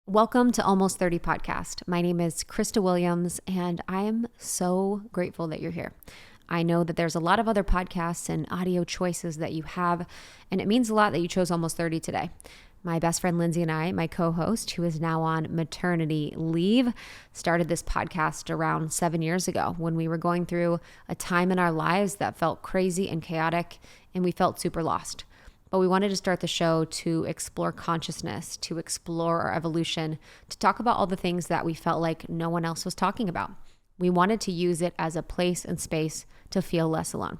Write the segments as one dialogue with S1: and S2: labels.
S1: Welcome to Almost 30 Podcast. My name is Krista Williams, and I am so grateful that you're here. I know that there's a lot of other podcasts and audio choices that you have, and it means a lot that you chose Almost 30 today. My best friend Lindsay and I, my co-host, who is now on maternity leave, started this podcast around 7 years ago when we were going through a time in our lives that felt crazy and chaotic, and we felt super lost. But we wanted to start the show to explore consciousness, to explore our evolution, to talk about all the things that we felt like no one else was talking about. We wanted to use it as a place and space to feel less alone.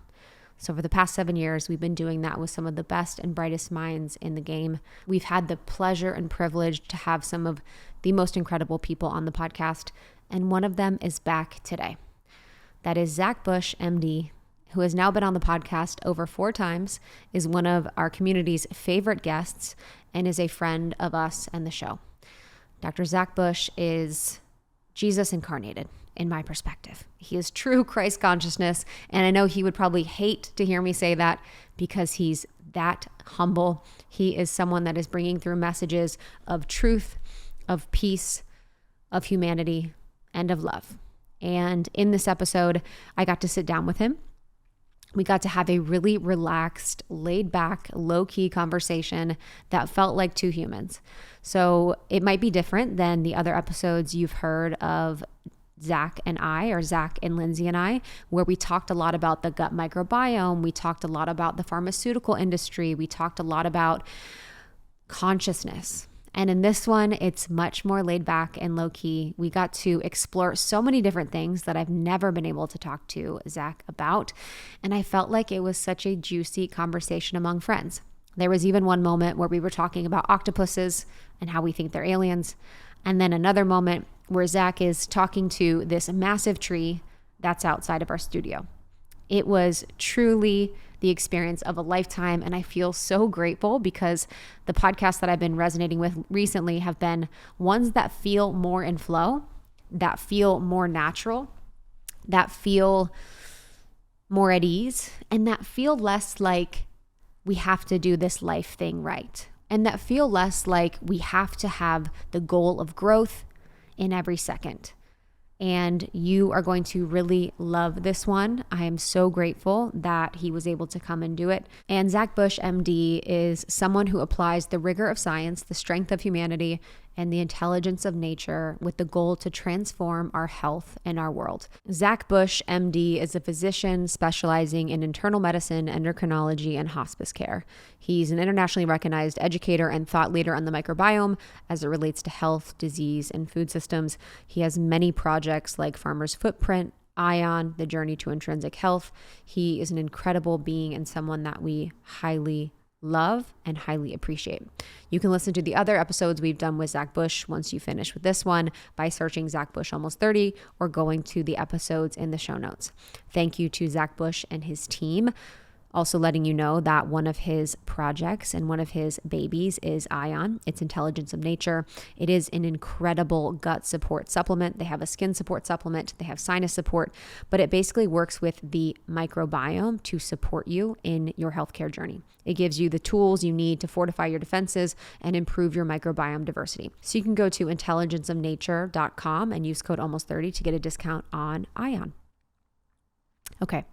S1: So for the past 7 years, we've been doing that with some of the best and brightest minds in the game. We've had the pleasure and privilege to have some of the most incredible people on the podcast, and one of them is back today. That is Zach Bush, MD, who has now been on the podcast over 4 times, is one of our community's favorite guests, and is a friend of us and the show. Dr. Zach Bush is Jesus incarnated, in my perspective. He is true Christ consciousness, and I know he would probably hate to hear me say that because he's that humble. He is someone that is bringing through messages of truth, of peace, of humanity, and of love. And in this episode, I got to sit down with him. We got to have a really relaxed, laid back, low-key conversation that felt like two humans. So it might be different than the other episodes you've heard of Zach and I, or Zach and Lindsay and I, where we talked a lot about the gut microbiome. We talked a lot about the pharmaceutical industry. We talked a lot about consciousness. And in this one, it's much more laid back and low key. We got to explore so many different things that I've never been able to talk to Zach about. And I felt like it was such a juicy conversation among friends. There was even one moment where we were talking about octopuses and how we think they're aliens. And then another moment where Zach is talking to this massive tree that's outside of our studio. It was truly the experience of a lifetime, and I feel so grateful because the podcasts that I've been resonating with recently have been ones that feel more in flow, that feel more natural, that feel more at ease, and that feel less like we have to do this life thing right, and that feel less like we have to have the goal of growth in every second. And you are going to really love this one. I am so grateful that he was able to come and do it. And Zach Bush, MD, is someone who applies the rigor of science, the strength of humanity, and the intelligence of nature with the goal to transform our health and our world. Zach Bush, MD, is a physician specializing in internal medicine, endocrinology, and hospice care. He's an internationally recognized educator and thought leader on the microbiome as it relates to health, disease, and food systems. He has many projects like Farmer's Footprint, ION, The Journey to Intrinsic Health. He is an incredible being and someone that we highly love and highly appreciate. You can listen to the other episodes we've done with Zach Bush once you finish with this one by searching Zach Bush Almost 30 or going to the episodes in the show notes. Thank you to Zach Bush and his team. Also letting you know that one of his projects and one of his babies is ION. It's Intelligence of Nature. It is an incredible gut support supplement. They have a skin support supplement. They have sinus support, but it basically works with the microbiome to support you in your healthcare journey. It gives you the tools you need to fortify your defenses and improve your microbiome diversity. So you can go to intelligenceofnature.com and use code almost30 to get a discount on ION. Okay,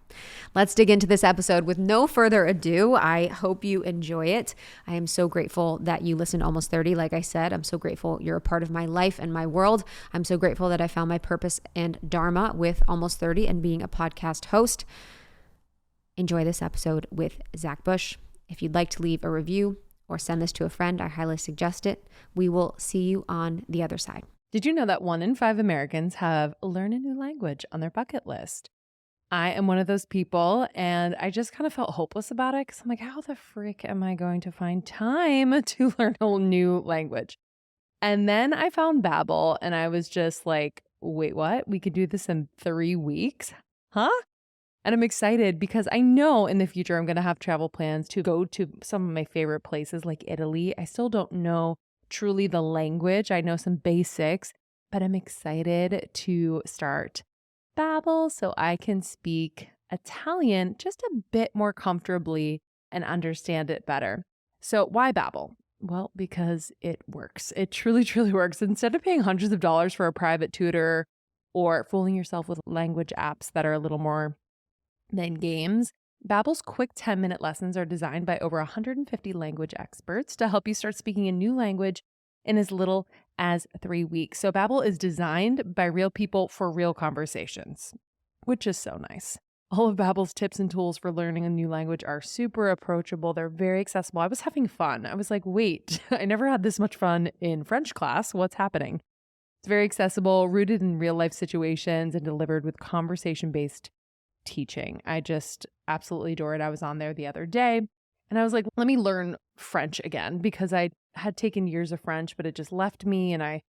S1: let's dig into this episode. With no further ado, I hope you enjoy it. I am so grateful that you listened to Almost 30. Like I said, I'm so grateful you're a part of my life and my world. I'm so grateful that I found my purpose and dharma with Almost 30 and being a podcast host. Enjoy this episode with Zach Bush. If you'd like to leave a review or send this to a friend, I highly suggest it. We will see you on the other side.
S2: Did you know that 1 in 5 Americans have learn a new language on their bucket list? I am one of those people, and I just kind of felt hopeless about it because I'm like, how the frick am I going to find time to learn a new language? And then I found Babbel, and I was just like, wait, what? We could do this in 3 weeks? Huh? And I'm excited because I know in the future I'm going to have travel plans to go to some of my favorite places like Italy. I still don't know truly the language. I know some basics, but I'm excited to start Babbel so I can speak Italian just a bit more comfortably and understand it better. So why Babbel? Well, because it works. It truly, truly works. Instead of paying hundreds of dollars for a private tutor or fooling yourself with language apps that are a little more than games, Babbel's quick 10-minute lessons are designed by over 150 language experts to help you start speaking a new language in as little as 3 weeks. So Babbel is designed by real people for real conversations, which is so nice. All of Babbel's tips and tools for learning a new language are super approachable. They're very accessible. I was having fun. I was like, wait, I never had this much fun in French class. What's happening? It's very accessible, rooted in real life situations, and delivered with conversation-based teaching. I just absolutely adore it. I was on there the other day and I was like, let me learn French again because I had taken years of French, but it just left me and I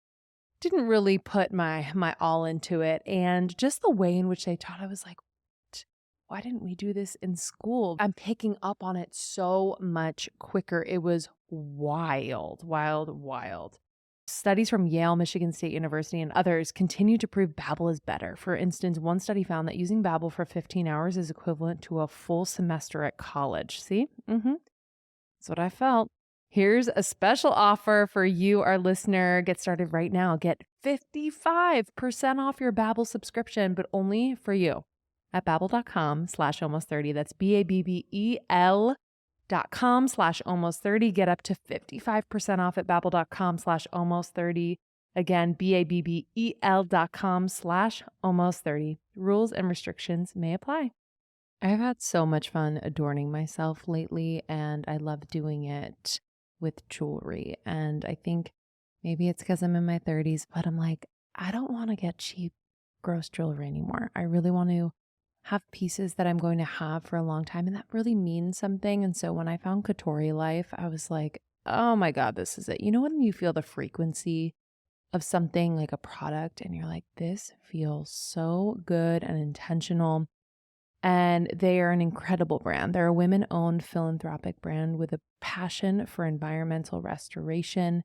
S2: didn't really put my all into it. And just the way in which they taught, I was like, why didn't we do this in school? I'm picking up on it so much quicker. It was wild, wild, wild. Studies from Yale, Michigan State University, and others continue to prove Babbel is better. For instance, one study found that using Babbel for 15 hours is equivalent to a full semester at college. See? That's what I felt. Here's a special offer for you, our listener. Get started right now. Get 55% off your Babbel subscription, but only for you at babbel.com/almost30. That's BABBEL.com/almost30. Get up to 55% off at babbel.com/almost30. Again, BABBEL.com/almost30. Rules and restrictions may apply. I've had so much fun adorning myself lately, and I love doing it with jewelry. And I think maybe it's because I'm in my 30s, but I'm like, I don't want to get cheap, gross jewelry anymore. I really want to have pieces that I'm going to have for a long time, and that really means something. And so when I found Katori Life, I was like, oh my God, this is it. You know, when you feel the frequency of something like a product and you're like, this feels so good and intentional. And they are an incredible brand. They're a women-owned philanthropic brand with a passion for environmental restoration.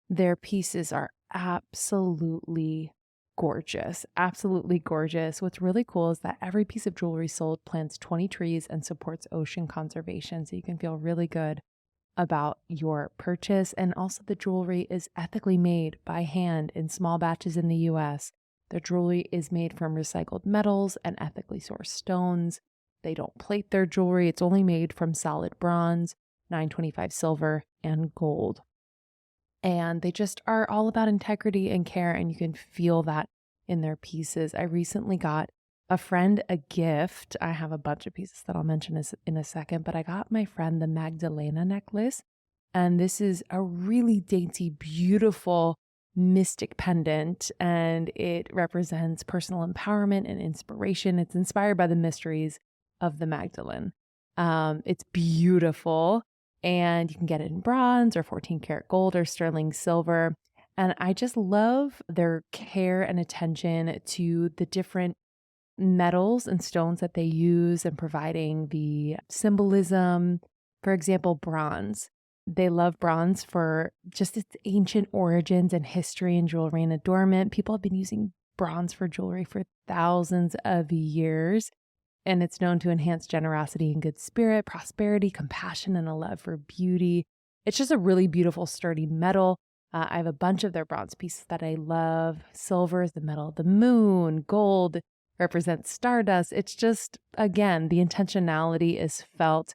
S2: Their pieces are absolutely gorgeous, absolutely gorgeous. What's really cool is that every piece of jewelry sold plants 20 trees and supports ocean conservation. So you can feel really good about your purchase. And also the jewelry is ethically made by hand in small batches in the US. Their jewelry is made from recycled metals and ethically sourced stones. They don't plate their jewelry. It's only made from solid bronze, 925 silver, and gold. And they just are all about integrity and care, and you can feel that in their pieces. I recently got a friend a gift. I have a bunch of pieces that I'll mention in a second, but I got my friend the Magdalena necklace, and this is a really dainty, beautiful mystic pendant, and it represents personal empowerment and inspiration. It's inspired by the mysteries of the Magdalene. It's beautiful. And you can get it in bronze or 14 karat gold or sterling silver. And I just love their care and attention to the different metals and stones that they use and providing the symbolism. For example, bronze. They love bronze for just its ancient origins and history in jewelry and adornment. People have been using bronze for jewelry for thousands of years. And it's known to enhance generosity and good spirit, prosperity, compassion, and a love for beauty. It's just a really beautiful, sturdy metal. I have a bunch of their bronze pieces that I love. Silver is the metal of the moon. Gold represents stardust. It's just, again, the intentionality is felt.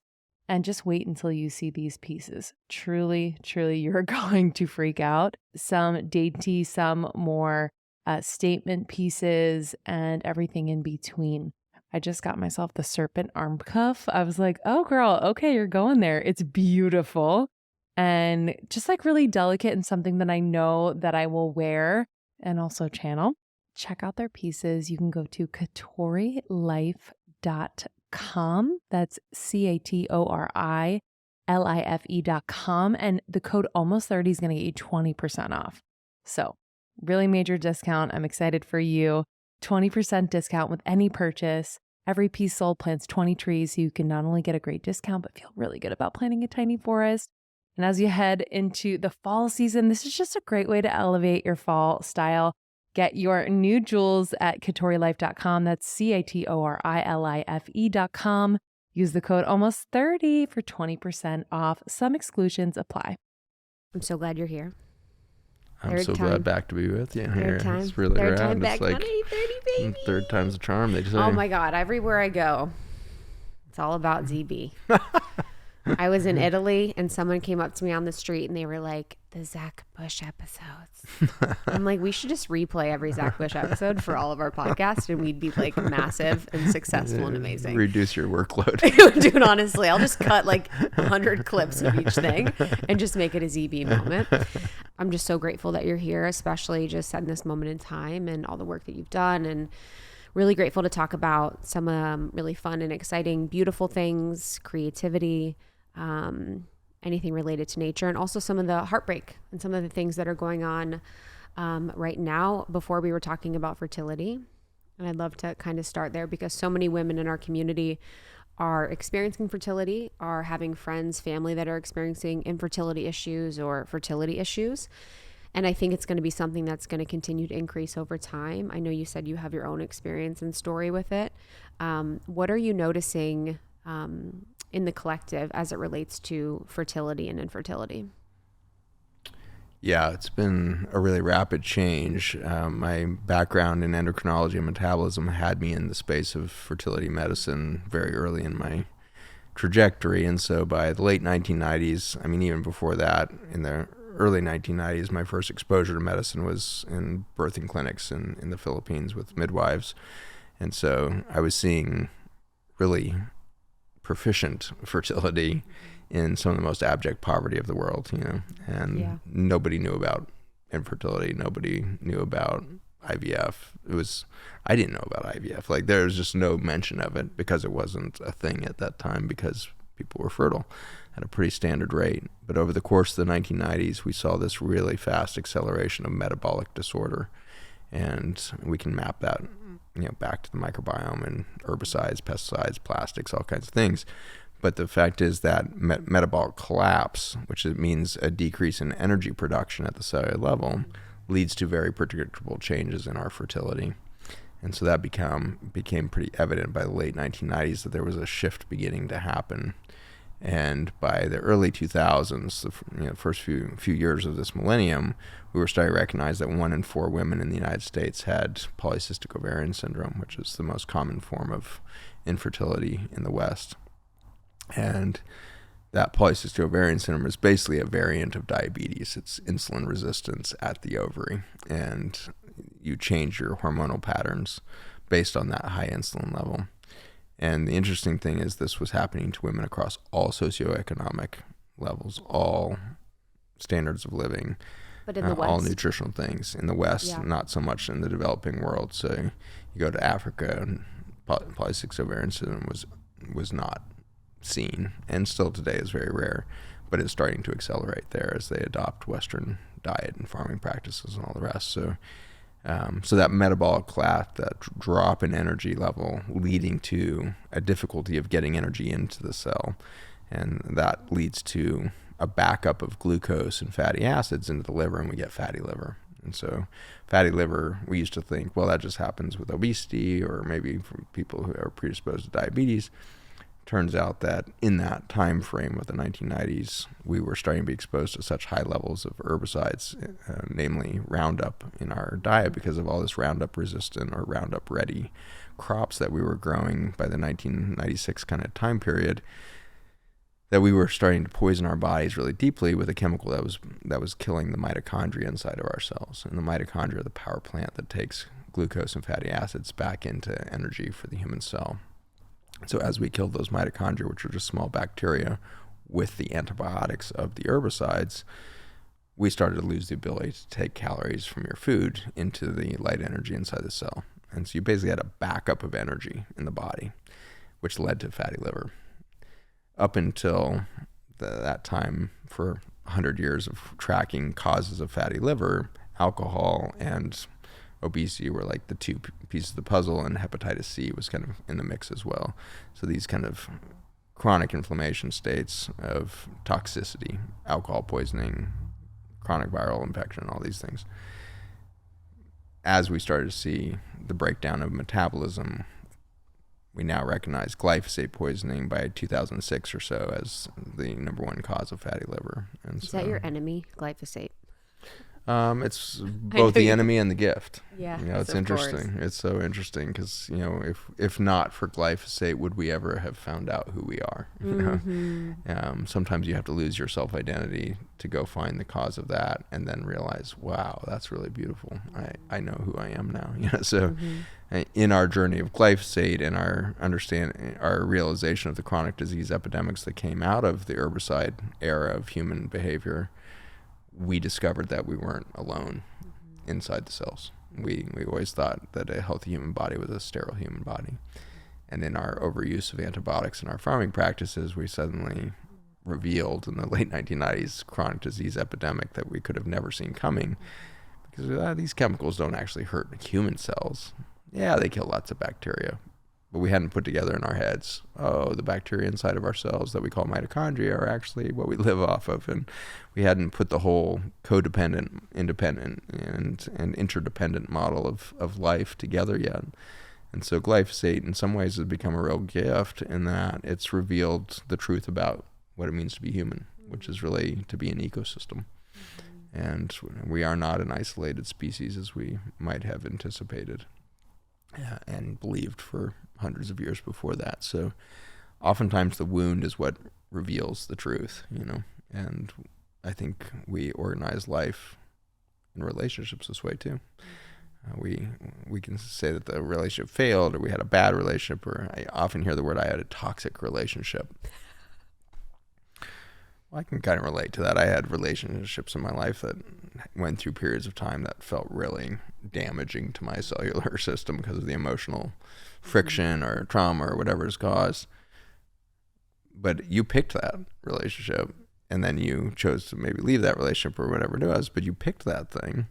S2: And just wait until you see these pieces. Truly, truly, you're going to freak out. Some dainty, some more statement pieces, and everything in between. I just got myself the serpent arm cuff. I was like, oh girl, okay, you're going there. It's beautiful and just like really delicate and something that I know that I will wear and also channel. Check out their pieces. You can go to katorilife.com. That's CATORILIFE.com. And the code almost30 is going to get you 20% off. So really major discount. I'm excited for you. 20% discount with any purchase. Every piece sold plants 20 trees, so you can not only get a great discount, but feel really good about planting a tiny forest. And as you head into the fall season, this is just a great way to elevate your fall style. Get your new jewels at katorilife.com. That's CATORILIFE.com. Use the code almost30 for 20% off. Some exclusions apply.
S1: I'm so glad you're here.
S3: I'm so glad back to be with you here.
S1: Time.
S3: It's really
S1: Third
S3: rad.
S1: time back
S3: It's like
S1: on 8:30, baby.
S3: third time's the charm, they say.
S1: Oh my God. Everywhere I go, it's all about ZB. I was in Italy and someone came up to me on the street and they were like, the Zach Bush episodes. I'm like, we should just replay every Zach Bush episode for all of our podcasts and we'd be like massive and successful and amazing.
S3: Reduce your workload.
S1: Dude, honestly, I'll just cut like 100 clips of each thing and just make it a ZB moment. I'm just so grateful that you're here, especially just at this moment in time and all the work that you've done, and really grateful to talk about some really fun and exciting, beautiful things, creativity, anything related to nature, and also some of the heartbreak and some of the things that are going on right now. Before we were talking about fertility, and I'd love to kind of start there because so many women in our community are experiencing fertility, are having friends, family that are experiencing infertility issues or fertility issues. And I think it's going to be something that's going to continue to increase over time. I know you said you have your own experience and story with it. What are you noticing in the collective as it relates to fertility and infertility?
S3: Yeah, it's been a really rapid change. My background in endocrinology and metabolism had me in the space of fertility medicine very early in my trajectory. And so by the late 1990s, I mean, even before that, in the early 1990s, my first exposure to medicine was in birthing clinics in the Philippines with midwives. And so I was seeing really proficient fertility in some of the most abject poverty of the world, and nobody knew about infertility. Nobody knew about IVF. I didn't know about IVF. Like, there was just no mention of it because it wasn't a thing at that time, because people were fertile at a pretty standard rate. But over the course of the 1990s, we saw this really fast acceleration of metabolic disorder. And we can map that, back to the microbiome and herbicides, pesticides, plastics, all kinds of things. But the fact is that metabolic collapse, which means a decrease in energy production at the cellular level, leads to very predictable changes in our fertility. And so that became pretty evident by the late 1990s that there was a shift beginning to happen. And by the early 2000s, the first few years of this millennium, we were starting to recognize that 1 in 4 women in the United States had polycystic ovarian syndrome, which is the most common form of infertility in the West. And that polycystic ovarian syndrome is basically a variant of diabetes. It's insulin resistance at the ovary, and you change your hormonal patterns based on that high insulin level. And the interesting thing is this was happening to women across all socioeconomic levels, all standards of living,
S1: but in the West,
S3: all nutritional things. In the West, not so much in the developing world. So you go to Africa, and polycystic ovarian syndrome was not seen, and still today is very rare, but it's starting to accelerate there as they adopt Western diet and farming practices and all the rest. So that metabolic collapse, that drop in energy level, leading to a difficulty of getting energy into the cell, and that leads to a backup of glucose and fatty acids into the liver, and we get fatty liver. And so fatty liver, we used to think, well, that just happens with obesity or maybe from people who are predisposed to diabetes. Turns out that in that time frame of the 1990s, we were starting to be exposed to such high levels of herbicides, namely Roundup, in our diet because of all this Roundup resistant or Roundup ready crops that we were growing by the 1996 kind of time period, that we were starting to poison our bodies really deeply with a chemical that was killing the mitochondria inside of our cells. And the mitochondria are the power plant that takes glucose and fatty acids back into energy for the human cell. So as we killed those mitochondria, which are just small bacteria, with the antibiotics of the herbicides, we started to lose the ability to take calories from your food into the light energy inside the cell. And so you basically had a backup of energy in the body, which led to fatty liver. Up until that time, for 100 years of tracking causes of fatty liver, alcohol and obesity were like the two pieces of the puzzle, and hepatitis C was kind of in the mix as well. So these kind of chronic inflammation states of toxicity, alcohol poisoning, chronic viral infection, all these things. As we started to see the breakdown of metabolism, we now recognize glyphosate poisoning by 2006 or so as the number one cause of fatty liver. And
S1: Is that your enemy, glyphosate?
S3: It's both the enemy and the gift.
S1: Yeah,
S3: it's interesting. Course. It's so interesting because, if not for glyphosate, would we ever have found out who we are? Sometimes you have to lose your self-identity to go find the cause of that and then realize, wow, that's really beautiful. I know who I am now. So in our journey of glyphosate and our realization of the chronic disease epidemics that came out of the herbicide era of human behavior, we discovered that we weren't alone inside the cells. We always thought that a healthy human body was a sterile human body. And in our overuse of antibiotics in our farming practices, we suddenly revealed in the late 1990s chronic disease epidemic that we could have never seen coming, because these chemicals don't actually hurt human cells. Yeah, they kill lots of bacteria, but we hadn't put together in our heads, the bacteria inside of our cells that we call mitochondria are actually what we live off of. And we hadn't put the whole codependent, independent, and interdependent model of life together yet. And so glyphosate in some ways has become a real gift in that it's revealed the truth about what it means to be human, which is really to be an ecosystem. And we are not an isolated species as we might have anticipated and believed for hundreds of years before that. So oftentimes the wound is what reveals the truth, and I think we organize life in relationships this way too. We can say that the relationship failed, or we had a bad relationship, or I often hear the word, I had a toxic relationship. Well, I can kind of relate to that. I had relationships in my life that went through periods of time that felt really damaging to my cellular system because of the emotional friction or trauma or whatever is caused. But you picked that relationship, and then you chose to maybe leave that relationship or whatever it was, but you picked that thing.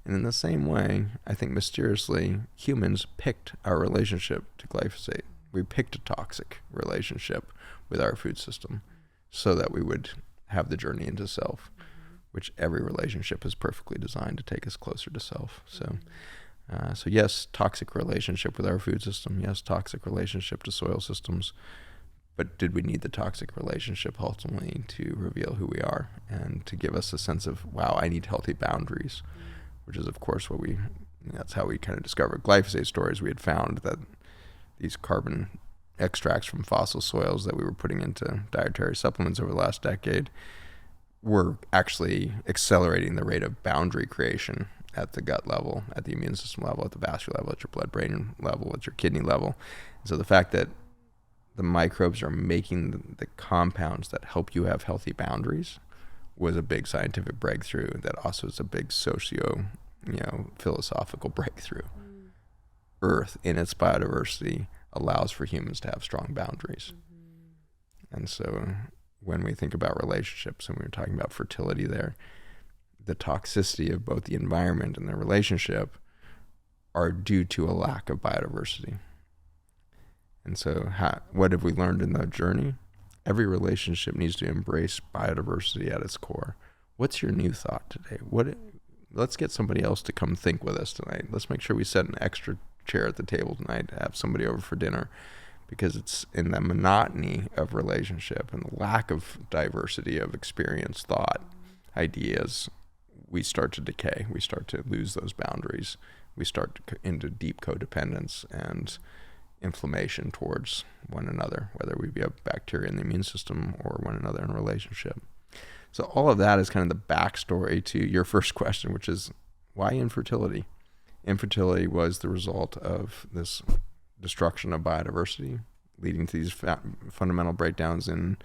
S3: And in the same way, I think mysteriously, humans picked our relationship to glyphosate. We picked a toxic relationship with our food system so that we would have the journey into self, which every relationship is perfectly designed to take us closer to self. So yes, toxic relationship with our food system. Yes, toxic relationship to soil systems. But did we need the toxic relationship ultimately to reveal who we are and to give us a sense of, wow, I need healthy boundaries, which is, of course, that's how we kind of discovered glyphosate stories. We had found that these carbon extracts from fossil soils that we were putting into dietary supplements over the last decade were actually accelerating the rate of boundary creation at the gut level, at the immune system level, at the vascular level, at your blood-brain level, at your kidney level. So the fact that the microbes are making the compounds that help you have healthy boundaries was a big scientific breakthrough that also is a big philosophical breakthrough. Earth, in its biodiversity, allows for humans to have strong boundaries. And so when we think about relationships, and we were talking about fertility there, the toxicity of both the environment and the relationship are due to a lack of biodiversity. And so what have we learned in that journey? Every relationship needs to embrace biodiversity at its core. What's your new thought today? Let's get somebody else to come think with us tonight. Let's make sure we set an extra chair at the table tonight to have somebody over for dinner, because it's in the monotony of relationship and the lack of diversity of experience, thought, ideas, we start to decay. We start to lose those boundaries. We start into deep codependence and inflammation towards one another, whether we be a bacteria in the immune system or one another in a relationship. So all of that is kind of the backstory to your first question, which is why infertility? Infertility was the result of this destruction of biodiversity, leading to these fundamental breakdowns in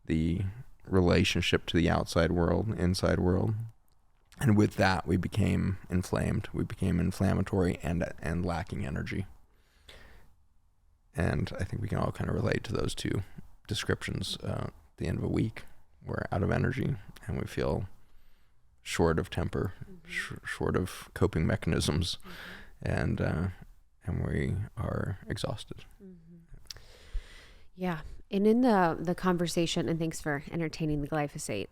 S3: the relationship to the outside world, inside world. And with that, we became inflamed. We became inflammatory and lacking energy. And I think we can all kind of relate to those two descriptions. At the end of a week, we're out of energy and we feel short of temper, short of coping mechanisms, and we are exhausted.
S1: Yeah. And in the conversation, and thanks for entertaining the glyphosate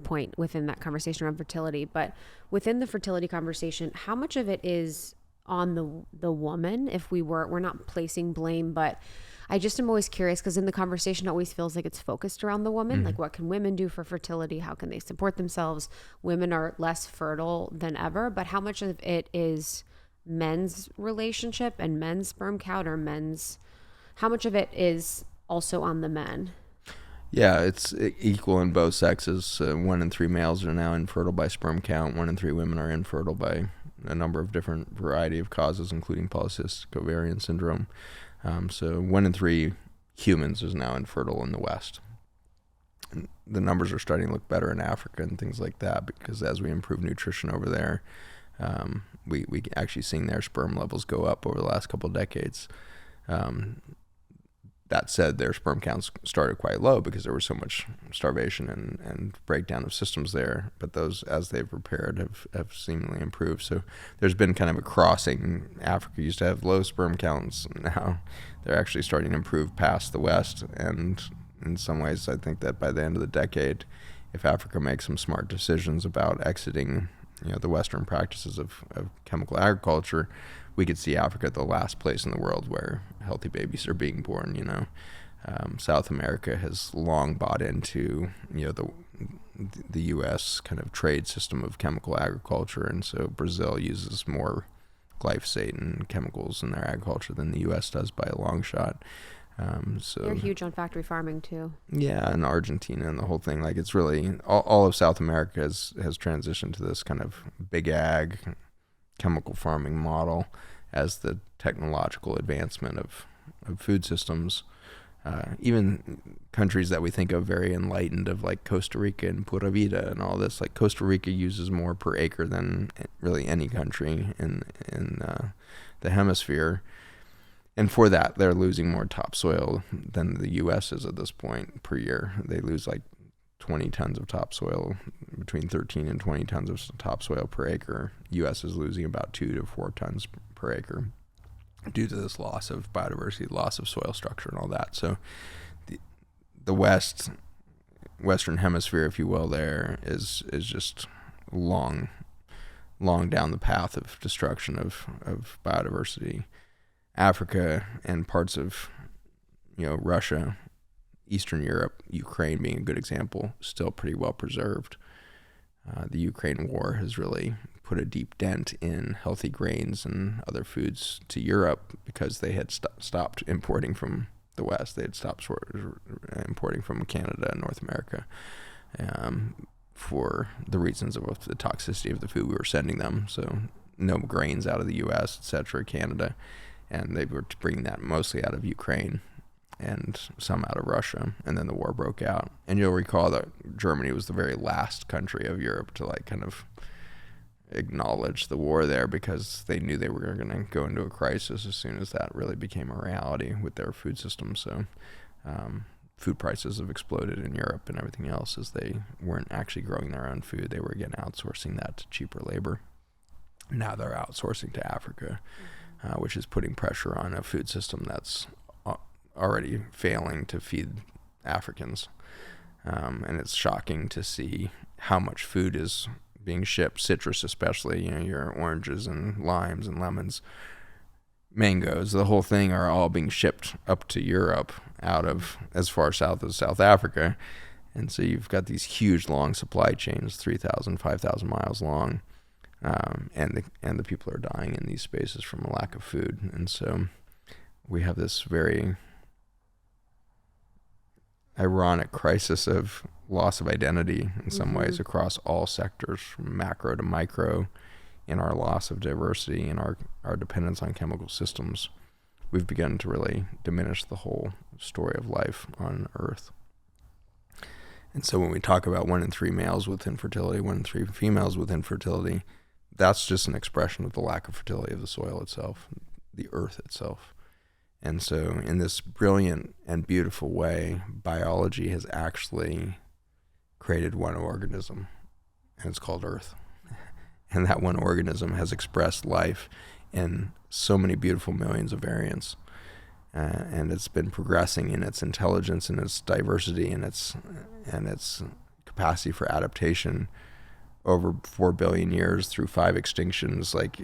S1: point within that conversation around fertility, but within the fertility conversation, how much of it is on the woman if we're not placing blame, but I just am always curious because in the conversation it always feels like it's focused around the woman. Like, what can women do for fertility? How can they support themselves? Women are less fertile than ever, but how much of it is men's relationship and men's sperm count, or how much of it is also on the men?
S3: Yeah, it's equal in both sexes. 1 in 3 males are now infertile by sperm count. 1 in 3 women are infertile by a number of different variety of causes, including polycystic ovarian syndrome. So 1 in 3 humans is now infertile in the West. And the numbers are starting to look better in Africa and things like that, because as we improve nutrition over there, we actually seeing their sperm levels go up over the last couple of decades. That said, their sperm counts started quite low because there was so much starvation and breakdown of systems there. But those, as they've repaired, have seemingly improved. So there's been kind of a crossing. Africa used to have low sperm counts. Now they're actually starting to improve past the West. And in some ways, I think that by the end of the decade, if Africa makes some smart decisions about exiting, the Western practices of chemical agriculture, we could see Africa the last place in the world where healthy babies are being born. South America has long bought into the U.S. kind of trade system of chemical agriculture, and so Brazil uses more glyphosate and chemicals in their agriculture than the U.S. does by a long shot. So
S1: they're huge on factory farming too.
S3: Yeah, and Argentina and the whole thing. Like, it's really all of South America has transitioned to this kind of big ag chemical farming model as the technological advancement of food systems. Even countries that we think of very enlightened, of like Costa Rica and Pura Vida and all this, like Costa Rica uses more per acre than really any country in the hemisphere. And for that, they're losing more topsoil than the U.S. is at this point per year. They lose like 20 tons of topsoil, between 13 and 20 tons of topsoil per acre. U.S. is losing about 2 to 4 tons per acre due to this loss of biodiversity, loss of soil structure and all that. So the Western hemisphere, if you will, there is just long down the path of destruction of biodiversity. Africa and parts of Russia, Eastern Europe, Ukraine being a good example, still pretty well preserved. The Ukraine war has really put a deep dent in healthy grains and other foods to Europe because they had stopped importing from the West. They had stopped importing from Canada and North America for the reasons of the toxicity of the food we were sending them. So no grains out of the U.S., etc., Canada. And they were bringing that mostly out of Ukraine and some out of Russia. And then the war broke out. And you'll recall that Germany was the very last country of Europe to kind of acknowledge the war there, because they knew they were going to go into a crisis as soon as that really became a reality with their food system. So food prices have exploded in Europe and everything else, as they weren't actually growing their own food. They were, again, outsourcing that to cheaper labor. Now they're outsourcing to Africa. Which is putting pressure on a food system that's already failing to feed Africans. And it's shocking to see how much food is being shipped, citrus especially, your oranges and limes and lemons, mangoes, the whole thing are all being shipped up to Europe out of as far south as South Africa. And so you've got these huge long supply chains, 3,000, 5,000 miles long. And the people are dying in these spaces from a lack of food. And so we have this very ironic crisis of loss of identity in some ways across all sectors, from macro to micro, in our loss of diversity and our dependence on chemical systems. We've begun to really diminish the whole story of life on Earth. And so when we talk about 1 in 3 males with infertility, 1 in 3 females with infertility, that's just an expression of the lack of fertility of the soil itself, the earth itself. And so in this brilliant and beautiful way, biology has actually created one organism, and it's called Earth. And that one organism has expressed life in so many beautiful millions of variants. And it's been progressing in its intelligence and its diversity and its capacity for adaptation over 4 billion years through 5 extinctions. Like,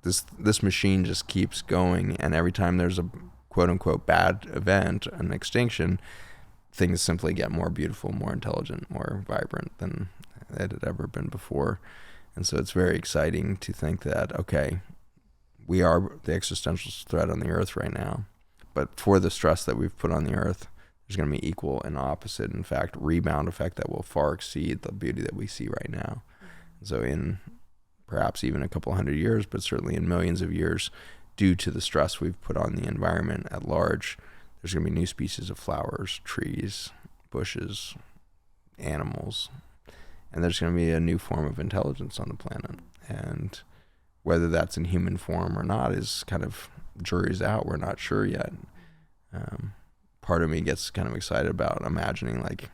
S3: this machine just keeps going, and every time there's a quote unquote bad event, an extinction, things simply get more beautiful, more intelligent, more vibrant than it had ever been before. And so it's very exciting to think that, okay, we are the existential threat on the earth right now, but for the stress that we've put on the earth, there's going to be equal and opposite, in fact, rebound effect that will far exceed the beauty that we see right now. So in perhaps even a couple hundred years, but certainly in millions of years, due to the stress we've put on the environment at large, there's going to be new species of flowers, trees, bushes, animals, and there's going to be a new form of intelligence on the planet. And whether that's in human form or not is kind of jury's out. We're not sure yet. Part of me gets kind of excited about imagining, like,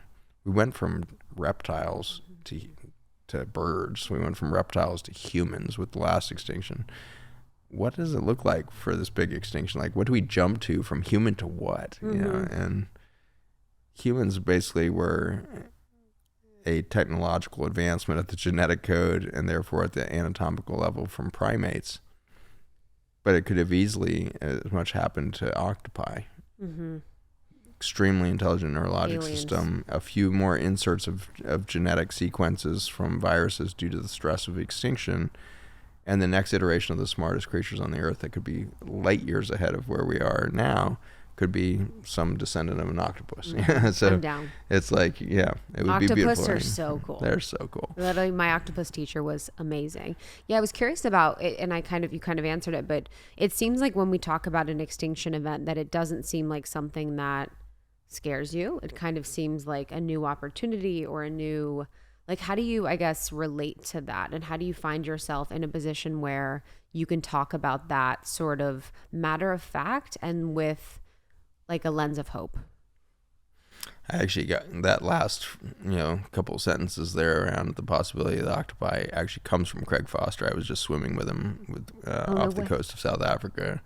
S3: we went from reptiles to birds. We went from reptiles to humans with the last extinction. What does it look like for this big extinction? Like, what do we jump to from human to what? You know, and humans basically were a technological advancement at the genetic code and therefore at the anatomical level from primates. But it could have easily as much happened to octopi. Extremely intelligent neurologic system, a few more inserts of genetic sequences from viruses due to the stress of extinction, and the next iteration of the smartest creatures on the earth that could be light years ahead of where we are now could be some descendant of an octopus. So
S1: I'm down.
S3: It's like, yeah, it would
S1: Octopus
S3: be beautiful.
S1: are so cool.
S3: They're so cool.
S1: Literally, my octopus teacher was amazing. Yeah, I was curious about it, and you kind of answered it, but it seems like when we talk about an extinction event that it doesn't seem like something that scares you. It kind of seems like a new opportunity or a new, like, how do you, I guess, relate to that? And how do you find yourself in a position where you can talk about that sort of matter of fact and with like a lens of hope?
S3: I actually got that last, couple of sentences there around the possibility of the octopi actually comes from Craig Foster. I was just swimming with him off the coast of South Africa.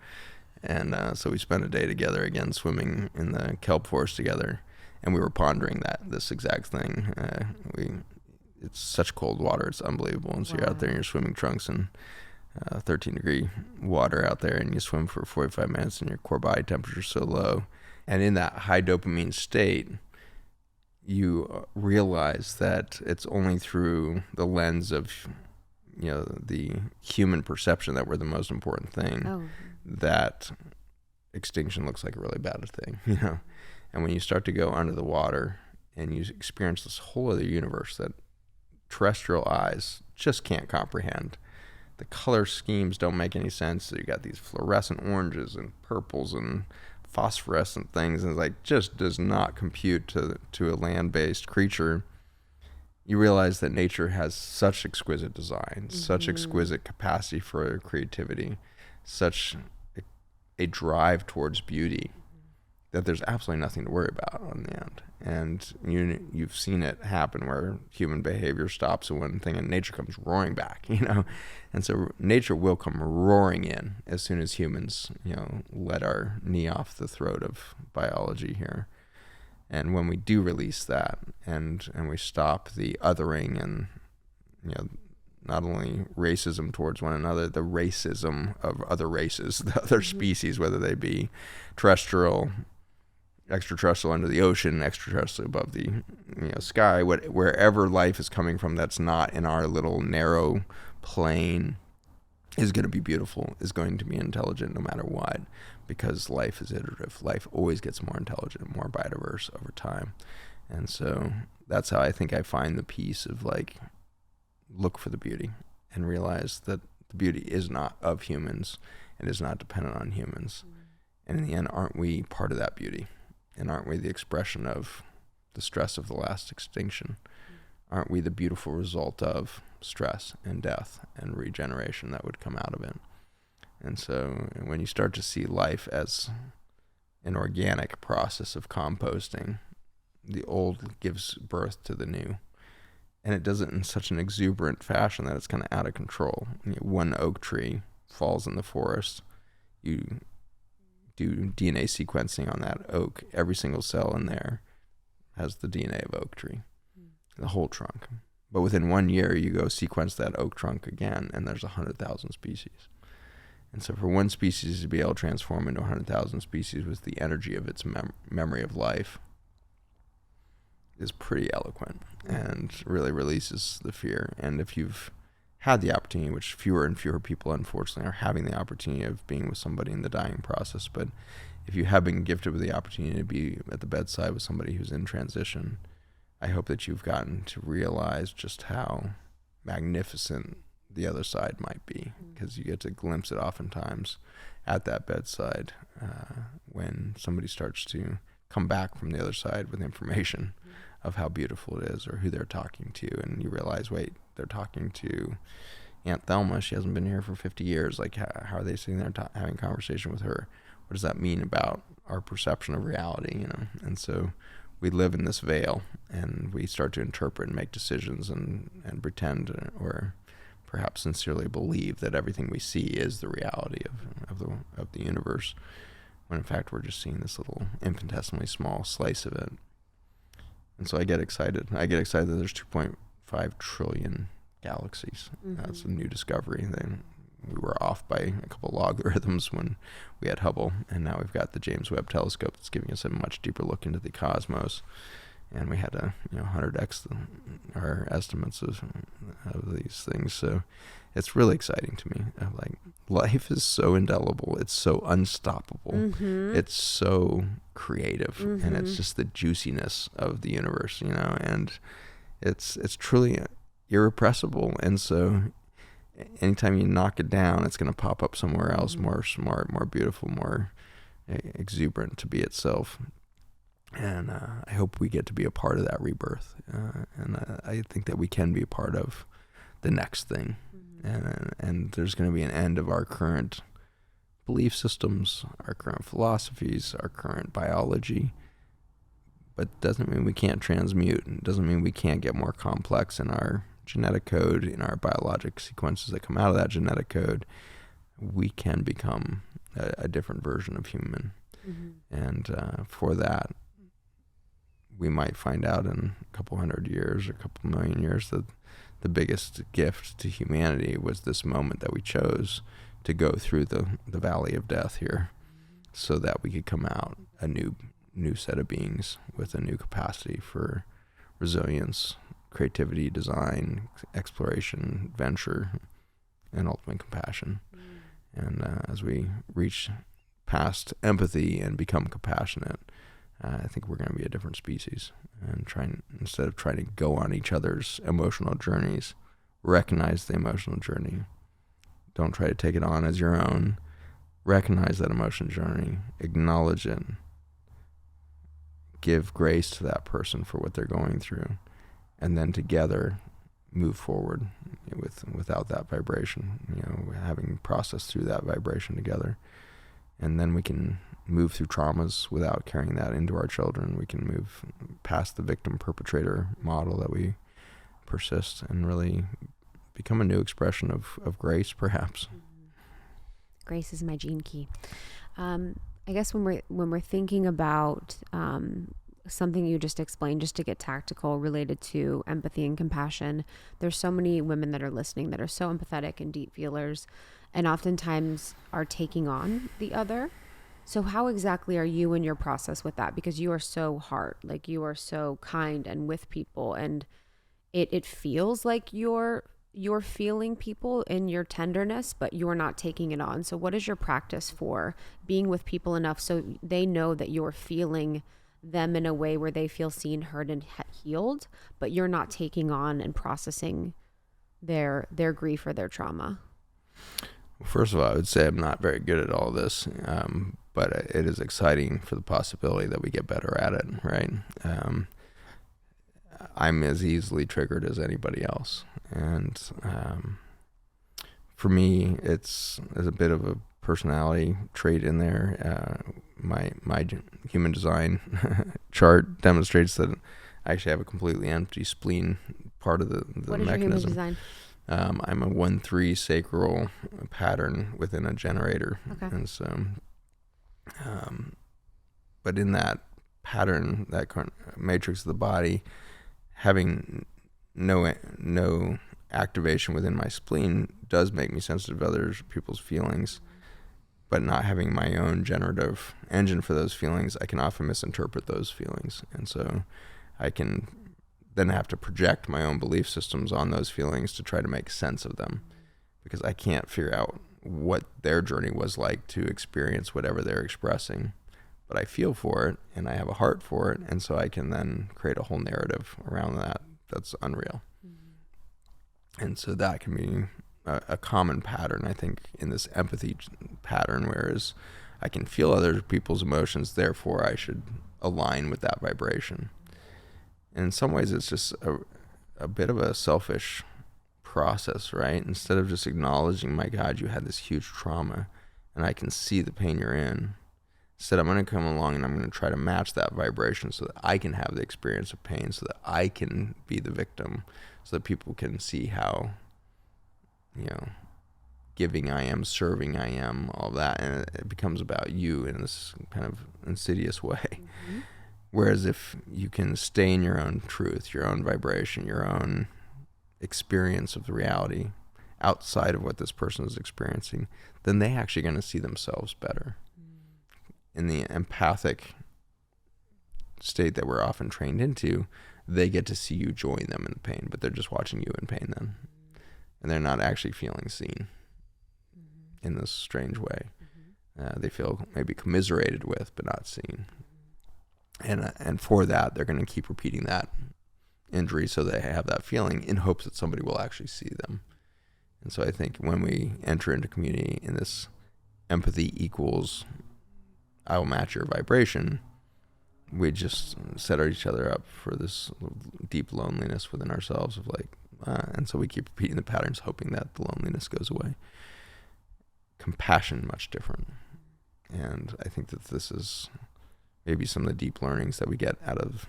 S3: And so we spent a day together again, swimming in the kelp forest together. And we were pondering this exact thing. It's such cold water. It's unbelievable. And so you're out there in your swimming trunks and 13-degree water out there, and you swim for 45 minutes and your core body temperature is so low. And in that high dopamine state, you realize that it's only through the lens of, the human perception that we're the most important thing, that extinction looks like a really bad thing, And when you start to go under the water and you experience this whole other universe that terrestrial eyes just can't comprehend, the color schemes don't make any sense. So you got these fluorescent oranges and purples and phosphorescent things, and it like just does not compute to a land-based creature. You realize that nature has such exquisite design, such exquisite capacity for creativity, such a drive towards beauty, that there's absolutely nothing to worry about on the end. And you've seen it happen where human behavior stops at one thing and nature comes roaring back, And so nature will come roaring in as soon as humans, let our knee off the throat of biology here. And when we do release that and we stop the othering and, not only racism towards one another, the racism of other races, the other species, whether they be terrestrial, extraterrestrial under the ocean, extraterrestrial above the sky, wherever life is coming from that's not in our little narrow plane, is going to be beautiful, is going to be intelligent no matter what, because life is iterative. Life always gets more intelligent, more biodiverse over time. And so that's how I think I find the peace of look for the beauty and realize that the beauty is not of humans and is not dependent on humans. And in the end, aren't we part of that beauty? And aren't we the expression of the stress of the last extinction? Aren't we the beautiful result of stress and death and regeneration that would come out of it? And so when you start to see life as an organic process of composting, the old gives birth to the new. And it does it in such an exuberant fashion that it's kind of out of control. One oak tree falls in the forest. You do DNA sequencing on that oak. Every single cell in there has the DNA of oak tree, the whole trunk. But within 1 year, you go sequence that oak trunk again, and there's 100,000 species. And so for one species to be able to transform into 100,000 species with the energy of its memory of life is pretty eloquent and really releases the fear. And if you've had the opportunity, which fewer and fewer people unfortunately are having the opportunity of being with somebody in the dying process, but if you have been gifted with the opportunity to be at the bedside with somebody who's in transition, I hope that you've gotten to realize just how magnificent the other side might be, because you get to glimpse it oftentimes at that bedside when somebody starts to come back from the other side with information of how beautiful it is or who they're talking to, and you realize, wait, they're talking to Aunt Thelma. She hasn't been here for 50 years. Like, how are they sitting there having a conversation with her? What does that mean about our perception of reality, you know? And so we live in this veil, and we start to interpret and make decisions and pretend or perhaps sincerely believe that everything we see is the reality of the universe, when in fact we're just seeing this little infinitesimally small slice of it. And so I get excited. I get excited that there's 2.5 trillion galaxies. That's a new discovery. We were off by a couple logarithms when we had Hubble, and now we've got the James Webb Telescope that's giving us a much deeper look into the cosmos. And we had to 100x our estimates of these things. So it's really exciting to me. Like, life is so indelible. It's so unstoppable. It's so creative, and it's just the juiciness of the universe, you know. And it's truly irrepressible. And so anytime you knock it down, it's going to pop up somewhere else, more smart, more beautiful, more exuberant to be itself. And I hope we get to be a part of that rebirth. And I think that we can be a part of the next thing. And there's going to be an end of our current belief systems, our current philosophies, our current biology. But it doesn't mean we can't transmute. It doesn't mean we can't get more complex in our genetic code, in our biologic sequences that come out of that genetic code. We can become a different version of human. And for that, we might find out in a couple hundred years or a couple million years that the biggest gift to humanity was this moment that we chose to go through the valley of death here, so that we could come out a new set of beings with a new capacity for resilience, creativity, design, exploration, adventure, and ultimate compassion. And as we reach past empathy and become compassionate, I think we're going to be a different species, and instead of trying to go on each other's emotional journeys, recognize the emotional journey. Don't try to take it on as your own. Recognize that emotional journey, acknowledge it, give grace to that person for what they're going through, and then together move forward without that vibration, having processed through that vibration together. And then we can move through traumas without carrying that into our children. We can move past the victim-perpetrator model that we persist and really become a new expression of grace, perhaps.
S1: Grace is my gene key. I guess when we're thinking about something you just explained, just to get tactical related to empathy and compassion, there's so many women that are listening that are so empathetic and deep feelers, and oftentimes are taking on the other. So how exactly are you in your process with that? Because you are so hard, like you are so kind and with people, and it feels like you're feeling people in your tenderness, but you're not taking it on. So what is your practice for being with people enough so they know that you're feeling them in a way where they feel seen, heard, and healed, but you're not taking on and processing their grief or their trauma?
S3: First of all, I would say I'm not very good at all this, but it is exciting for the possibility that we get better at it, right? I'm as easily triggered as anybody else. And for me, it's a bit of a personality trait in there. My human design chart demonstrates that I actually have a completely empty spleen part of the
S1: what is
S3: mechanism.
S1: Your human design?
S3: I'm a 1-3 sacral pattern within a generator.
S1: Okay.
S3: And so, but in that pattern, that matrix of the body, having no activation within my spleen does make me sensitive to other people's feelings. but not having my own generative engine for those feelings, I can often misinterpret those feelings. And so I can then have to project my own belief systems on those feelings to try to make sense of them, because I can't figure out what their journey was like to experience whatever they're expressing. But I feel for it, and I have a heart for it, and so I can then create a whole narrative around that that's unreal. And so that can be a common pattern, I think, in this empathy pattern, whereas I can feel other people's emotions, therefore I should align with that vibration. And in some ways it's just a bit of a selfish process, right? Instead of just acknowledging, my God, you had this huge trauma and I can see the pain you're in, instead I'm going to come along and I'm going to try to match that vibration so that I can have the experience of pain, so that I can be the victim, so that people can see how, giving I am, serving I am, all that, and it becomes about you in this kind of insidious way. Mm-hmm. Whereas if you can stay in your own truth, your own vibration, your own experience of the reality outside of what this person is experiencing, then they actually going to see themselves better. In the empathic state that we're often trained into, they get to see you join them in the pain, but they're just watching you in pain then. And they're not actually feeling seen in this strange way. They feel maybe commiserated with, but not seen. And for that, they're going to keep repeating that injury so they have that feeling in hopes that somebody will actually see them. And so I think when we enter into community in this empathy equals I will match your vibration, we just set each other up for this deep loneliness within ourselves of like, and so we keep repeating the patterns hoping that the loneliness goes away. Compassion, much different. And I think that this is maybe some of the deep learnings that we get out of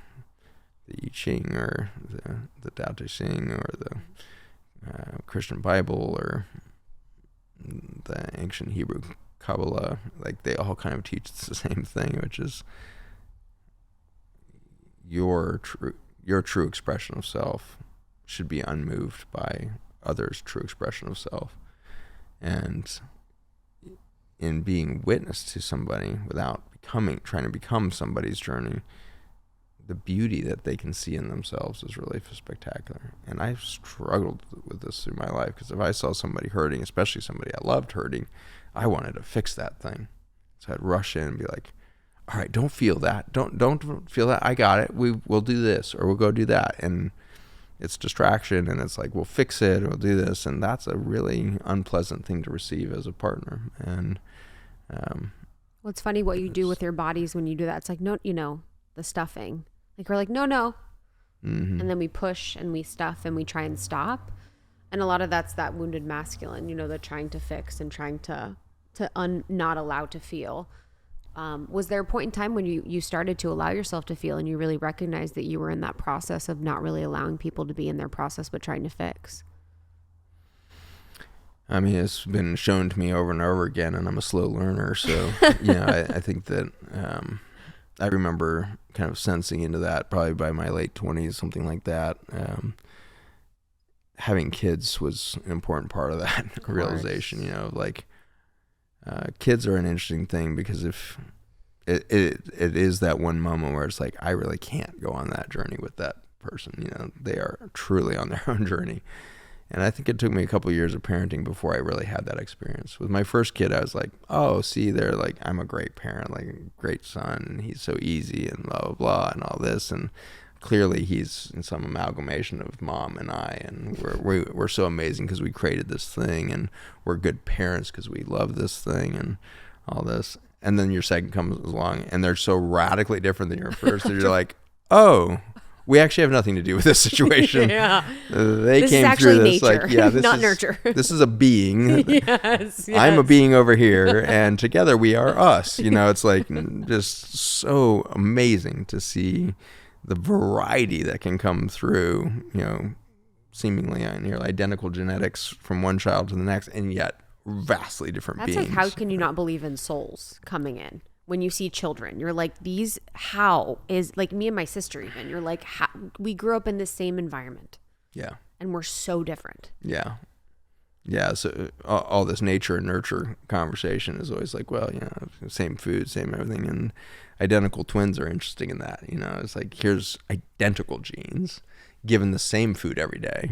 S3: the I Ching or the Tao Te Ching or the Christian Bible or the ancient Hebrew Kabbalah. Like, they all kind of teach the same thing, which is your true expression of self should be unmoved by others' true expression of self. And in being witness to somebody without trying to become somebody's journey, the beauty that they can see in themselves is really spectacular. And I've struggled with this through my life, because if I saw somebody hurting, especially somebody I loved hurting, I wanted to fix that thing. So I'd rush in and be like, all right, don't feel that. Don't feel that. I got it. We'll do this, or we'll go do that. And it's distraction, and it's like, we'll fix it, or we'll do this. And that's a really unpleasant thing to receive as a partner. And
S1: well, it's funny what you do with your bodies when you do that. It's like, no, the stuffing. Like, we're like, no. Mm-hmm. And then we push and we stuff and we try and stop. And a lot of that's that wounded masculine, the trying to fix and trying to not allow to feel. Was there a point in time when you started to allow yourself to feel and you really recognized that you were in that process of not really allowing people to be in their process but trying to fix?
S3: I mean, it's been shown to me over and over again, and I'm a slow learner. So, I think that I remember kind of sensing into that probably by my late 20s, something like that. Having kids was an important part of that realization, kids are an interesting thing, because if it is that one moment where it's like, I really can't go on that journey with that person, they are truly on their own journey. And I think it took me a couple of years of parenting before I really had that experience. With my first kid, I was like, oh, see, they're like, I'm a great parent, like a great son, and he's so easy and blah, blah, blah, and all this. And clearly he's in some amalgamation of mom and I, and we're so amazing because we created this thing, and we're good parents because we love this thing and all this. And then your second comes along, and they're so radically different than your first that you're like, oh, we actually have nothing to do with this situation.
S1: Yeah.
S3: They came through this
S1: nature,
S3: like, yeah, this
S1: not
S3: is
S1: nurture.
S3: This is a being.
S1: Yes.
S3: I'm a being over here, and together we are us. It's like just so amazing to see the variety that can come through, seemingly nearly identical genetics from one child to the next, and yet vastly different beings.
S1: That's like, how can you not believe in souls coming in? When you see children, you're like, how is, like, me and my sister even, you're like, we grew up in the same environment.
S3: Yeah.
S1: And we're so different.
S3: Yeah. Yeah, so all this nature and nurture conversation is always like, well, same food, same everything, and identical twins are interesting in that. It's like, here's identical genes given the same food every day,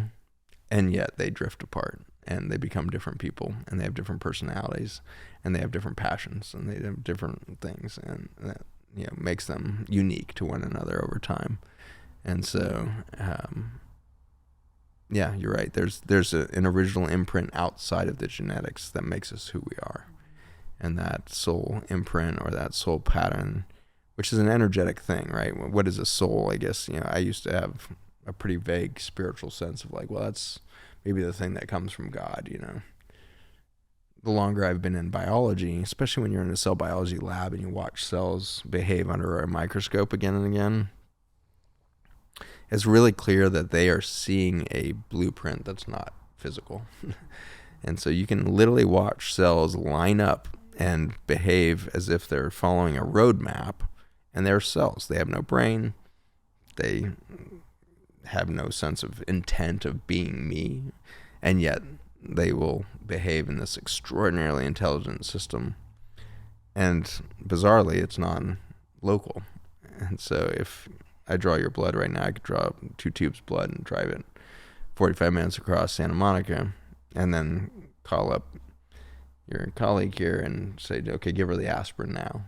S3: and yet they drift apart and they become different people, and they have different personalities, and they have different passions, and they have different things, and that makes them unique to one another over time. And so yeah, you're right. There's an original imprint outside of the genetics that makes us who we are. And that soul imprint, or that soul pattern, which is an energetic thing, right? What is a soul? I guess, I used to have a pretty vague spiritual sense of like, well, that's maybe the thing that comes from God, The longer I've been in biology, especially when you're in a cell biology lab and you watch cells behave under a microscope again and again, it's really clear that they are seeing a blueprint that's not physical. And so you can literally watch cells line up and behave as if they're following a roadmap, and they're cells. They have no brain. They have no sense of intent of being me, and yet they will behave in this extraordinarily intelligent system. And bizarrely, it's non-local. And so if I draw your blood right now, I could draw 2 tubes of blood and drive it 45 minutes across Santa Monica, and then call up your colleague here and say, okay, give her the aspirin now.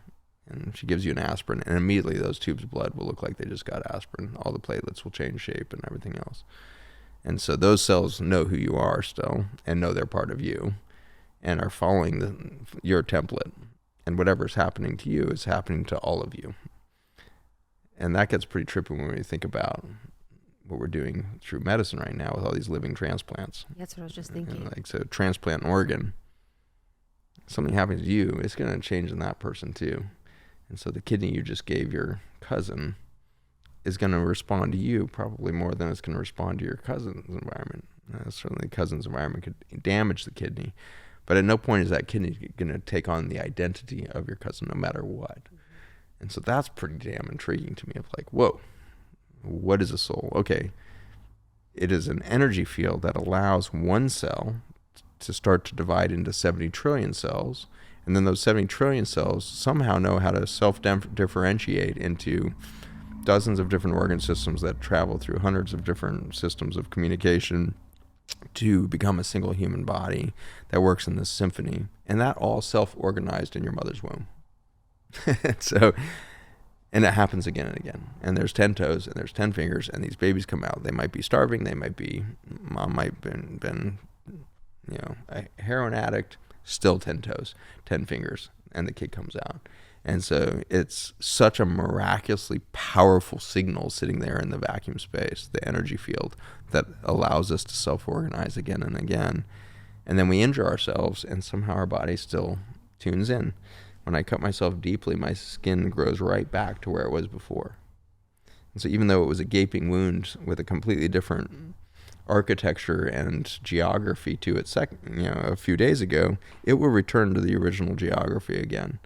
S3: And she gives you an aspirin, and immediately those tubes of blood will look like they just got aspirin. All the platelets will change shape and everything else. And so those cells know who you are still, and know they're part of you, and are following your template. And whatever's happening to you is happening to all of you. And that gets pretty trippy when we think about what we're doing through medicine right now with all these living transplants.
S1: That's what I was just thinking.
S3: So transplant an organ, something happens to you, it's going to change in that person too. And so the kidney you just gave your cousin is going to respond to you probably more than it's going to respond to your cousin's environment. Certainly the cousin's environment could damage the kidney, but at no point is that kidney going to take on the identity of your cousin no matter what. And so that's pretty damn intriguing to me, of like, whoa, what is a soul? Okay, it is an energy field that allows one cell to start to divide into 70 trillion cells, and then those 70 trillion cells somehow know how to self-differentiate into dozens of different organ systems that travel through hundreds of different systems of communication to become a single human body that works in this symphony, and that all self-organized in your mother's womb. So, and it happens again and again. And there's 10 toes and there's 10 fingers, and these babies come out. They might be starving. They might be, mom might been a heroin addict, still 10 toes, 10 fingers, and the kid comes out. And so it's such a miraculously powerful signal sitting there in the vacuum space, the energy field, that allows us to self-organize again and again. And then we injure ourselves, and somehow our body still tunes in. When I cut myself deeply, my skin grows right back to where it was before. And so even though it was a gaping wound with a completely different architecture and geography to it a few days ago, it will return to the original geography again.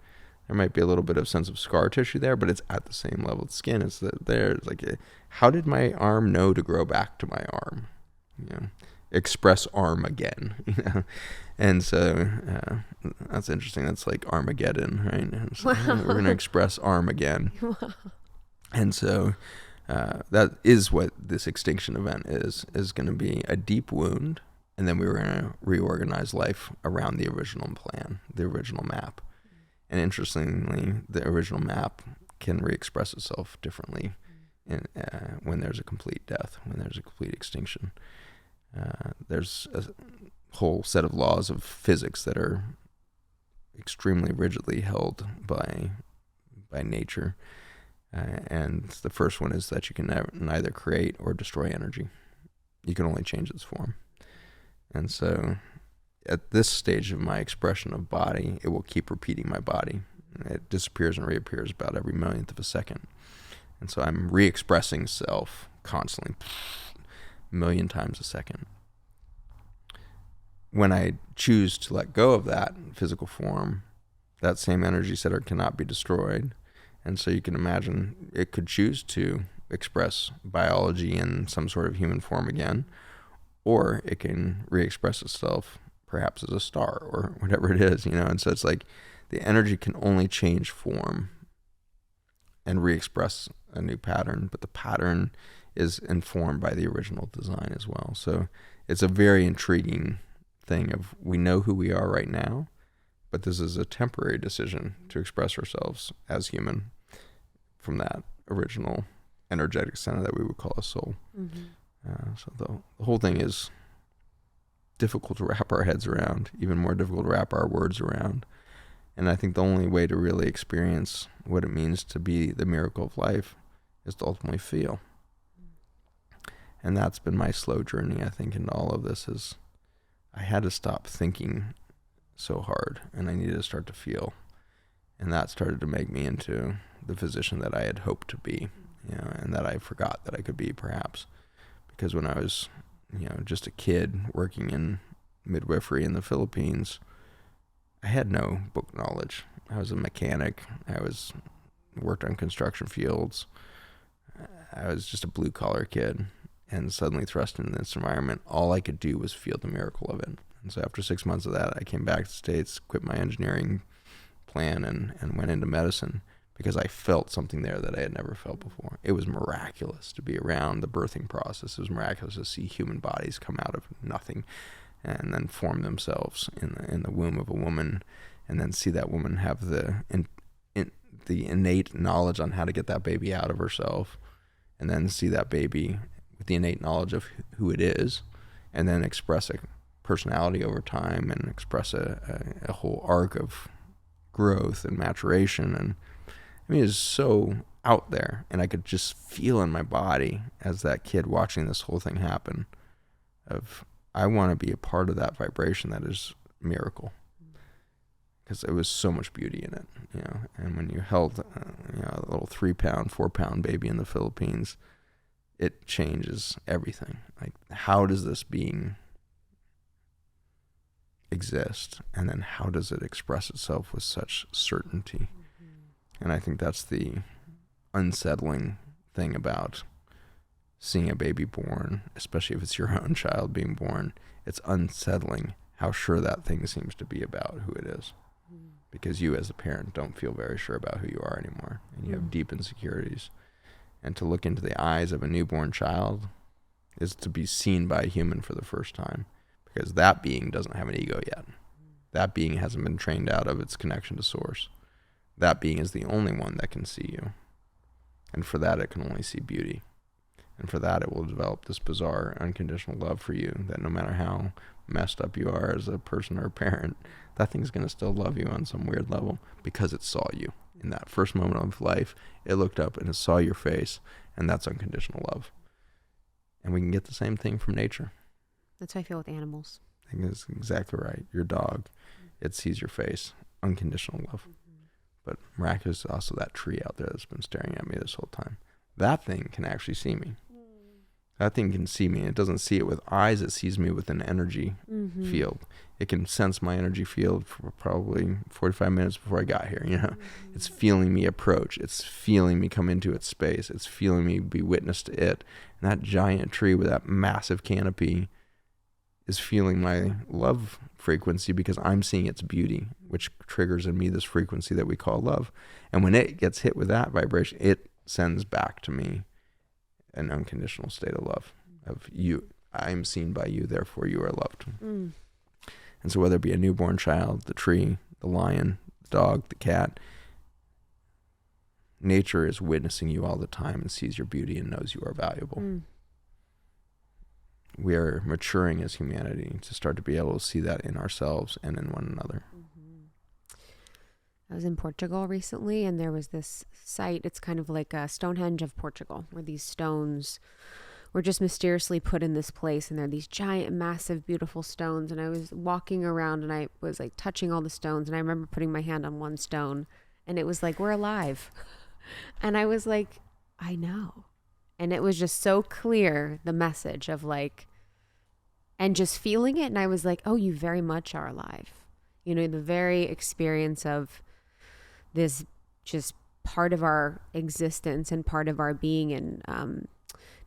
S3: There might be a little bit of sense of scar tissue there, but it's at the same level of skin. It's there. It's like, how did my arm know to grow back to my arm? Express arm again. And so that's interesting. That's like Armageddon, right? So
S1: wow.
S3: We're going to express arm again.
S1: Wow.
S3: And so that is what this extinction event is going to be a deep wound, and then we were going to reorganize life around the original plan, the original map. And interestingly, the original map can re-express itself differently when there's a complete death, when there's a complete extinction. There's a whole set of laws of physics that are extremely rigidly held by nature. And the first one is that you can neither create or destroy energy. You can only change its form. And so at this stage of my expression of body, it will keep repeating my body. It disappears and reappears about every millionth of a second. And so I'm re-expressing self constantly, a million times a second. When I choose to let go of that physical form, that same energy center cannot be destroyed. And so you can imagine it could choose to express biology in some sort of human form again, or it can re-express itself perhaps as a star or whatever it is, And so it's like the energy can only change form and re-express a new pattern, but the pattern is informed by the original design as well. So it's a very intriguing thing of, we know who we are right now, but this is a temporary decision to express ourselves as human from that original energetic center that we would call a soul. So the whole thing is difficult to wrap our heads around, even more difficult to wrap our words around. And I think the only way to really experience what it means to be the miracle of life is to ultimately feel. And that's been my slow journey, I think, into all of this, is I had to stop thinking so hard, and I needed to start to feel. And that started to make me into the physician that I had hoped to be, and that I forgot that I could be, perhaps. Because when I was, just a kid working in midwifery in the Philippines, I had no book knowledge. I was a mechanic. Worked on construction fields. I was just a blue collar kid, and suddenly thrust into this environment. All I could do was feel the miracle of it. And so after 6 months of that, I came back to the States, quit my engineering plan, and went into medicine, because I felt something there that I had never felt before. It was miraculous to be around the birthing process. It was miraculous to see human bodies come out of nothing and then form themselves in the womb of a woman, and then see that woman have the innate knowledge on how to get that baby out of herself, and then see that baby with the innate knowledge of who it is, and then express a personality over time, and express a whole arc of growth and maturation. And I mean, it's so out there, and I could just feel in my body as that kid watching this whole thing happen, of, I want to be a part of that vibration that is miracle, because there was so much beauty in it, And when you held, a little 3-pound, 4-pound baby in the Philippines, it changes everything. Like, how does this being exist, and then how does it express itself with such certainty? And I think that's the unsettling thing about seeing a baby born, especially if it's your own child being born. It's unsettling how sure that thing seems to be about who it is, because you as a parent don't feel very sure about who you are anymore, and you have deep insecurities. And to look into the eyes of a newborn child is to be seen by a human for the first time, because that being doesn't have an ego yet. That being hasn't been trained out of its connection to source. That being is the only one that can see you. And for that, it can only see beauty. And for that, it will develop this bizarre, unconditional love for you, that no matter how messed up you are as a person or a parent, that thing's going to still love you on some weird level, because it saw you. In that first moment of life, it looked up and it saw your face, and that's unconditional love. And we can get the same thing from nature.
S1: That's how I feel with animals.
S3: I think that's exactly right. Your dog, it sees your face, unconditional love. But miraculous is also that tree out there that's been staring at me this whole time. That thing can actually see me. That thing can see me. It doesn't see it with eyes. It sees me with an energy field. It can sense my energy field for probably 45 minutes before I got here. It's feeling me approach. It's feeling me come into its space. It's feeling me be witness to it. And that giant tree with that massive canopy is feeling my love frequency, because I'm seeing its beauty, which triggers in me this frequency that we call love. And when it gets hit with that vibration, it sends back to me an unconditional state of love, of you. I'm seen by you, therefore you are loved. And so whether it be a newborn child, the tree, the lion, the dog, the cat, nature is witnessing you all the time and sees your beauty and knows you are valuable. We are maturing as humanity to start to be able to see that in ourselves and in one another.
S1: I was in Portugal recently, and there was this site. It's kind of like a Stonehenge of Portugal, where these stones were just mysteriously put in this place, and they're these giant, massive, beautiful stones. And I was walking around, and I was like touching all the stones, and I remember putting my hand on one stone, and it was like, we're alive. And I was like, I know. And it was just so clear, the message of like, and just feeling it. And I was like, oh, you very much are alive. The very experience of this just part of our existence and part of our being, and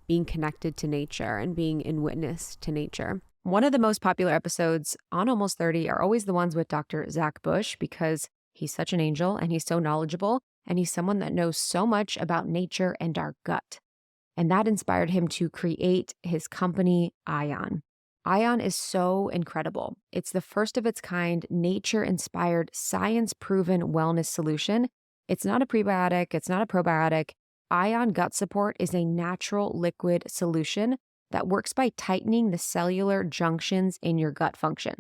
S1: being connected to nature and being in witness to nature. One of the most popular episodes on Almost 30 are always the ones with Dr. Zach Bush because he's such an angel and he's so knowledgeable and he's someone that knows so much about nature and our gut. And that inspired him to create his company, Ion. Ion is so incredible. It's the first of its kind, nature-inspired, science-proven wellness solution. It's not a prebiotic, it's not a probiotic. Ion Gut Support is a natural liquid solution that works by tightening the cellular junctions in your gut function.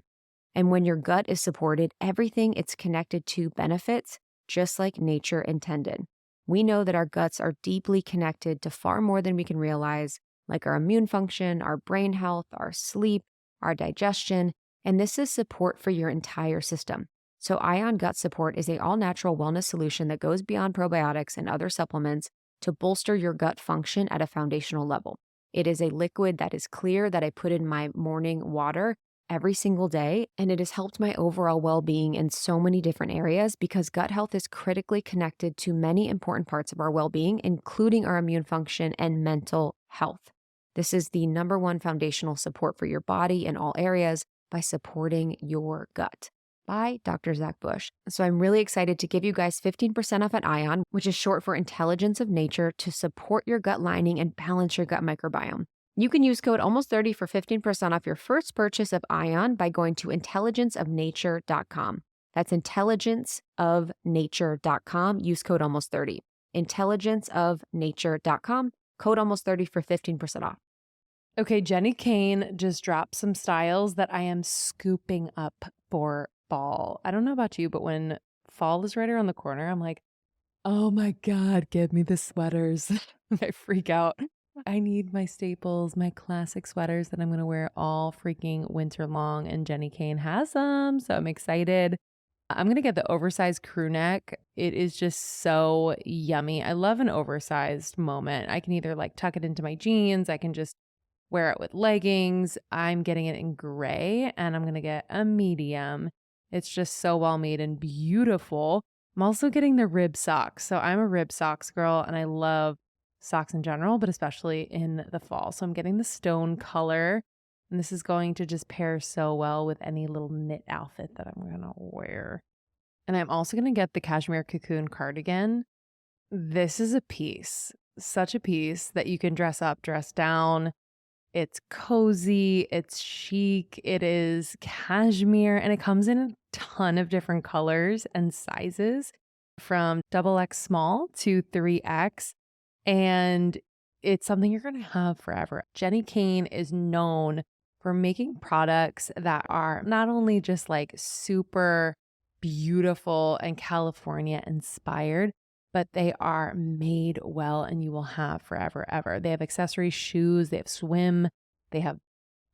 S1: And when your gut is supported, everything it's connected to benefits, just like nature intended. We know that our guts are deeply connected to far more than we can realize, like our immune function, our brain health, our sleep, our digestion, and this is support for your entire system. So Ion Gut Support is an all-natural wellness solution that goes beyond probiotics and other supplements to bolster your gut function at a foundational level. It is a liquid that is clear that I put in my morning water every single day, and it has helped my overall well-being in so many different areas because gut health is critically connected to many important parts of our well-being, including our immune function and mental health. This is the number one foundational support for your body in all areas by supporting your gut. By Dr. Zach Bush. So I'm really excited to give you guys 15% off at Ion, which is short for Intelligence of Nature, to support your gut lining and balance your gut microbiome. You can use code ALMOST30 for 15% off your first purchase of Ion by going to intelligenceofnature.com. That's intelligenceofnature.com. Use code ALMOST30. Intelligenceofnature.com. Code ALMOST30 for 15% off.
S2: Okay, Jenny Kane just dropped some styles that I am scooping up for fall. I don't know about you, but when fall is right around the corner, I'm like, oh my God, give me the sweaters. I freak out. I need my staples, my classic sweaters that I'm going to wear all freaking winter long, and Jenny Kane has them, so I'm excited. I'm going to get the oversized crew neck. It is just so yummy. I love an oversized moment. I can either like tuck it into my jeans, I can just wear it with leggings. I'm getting it in gray, and I'm going to get a medium. It's just so well made and beautiful. I'm also getting the rib socks. So I'm a rib socks girl, and I love socks in general, but especially in the fall. So I'm getting the stone color, and this is going to just pair so well with any little knit outfit that I'm going to wear. And I'm also going to get the cashmere cocoon cardigan. This is a piece, such a piece that you can dress up, dress down. It's cozy, it's chic, it is cashmere, and it comes in a ton of different colors and sizes from XXX small to 3X. And it's something you're going to have forever. Jenny Kane is known for making products that are not only just like super beautiful and California inspired, but they are made well and you will have forever, ever. They have accessories, shoes, they have swim, they have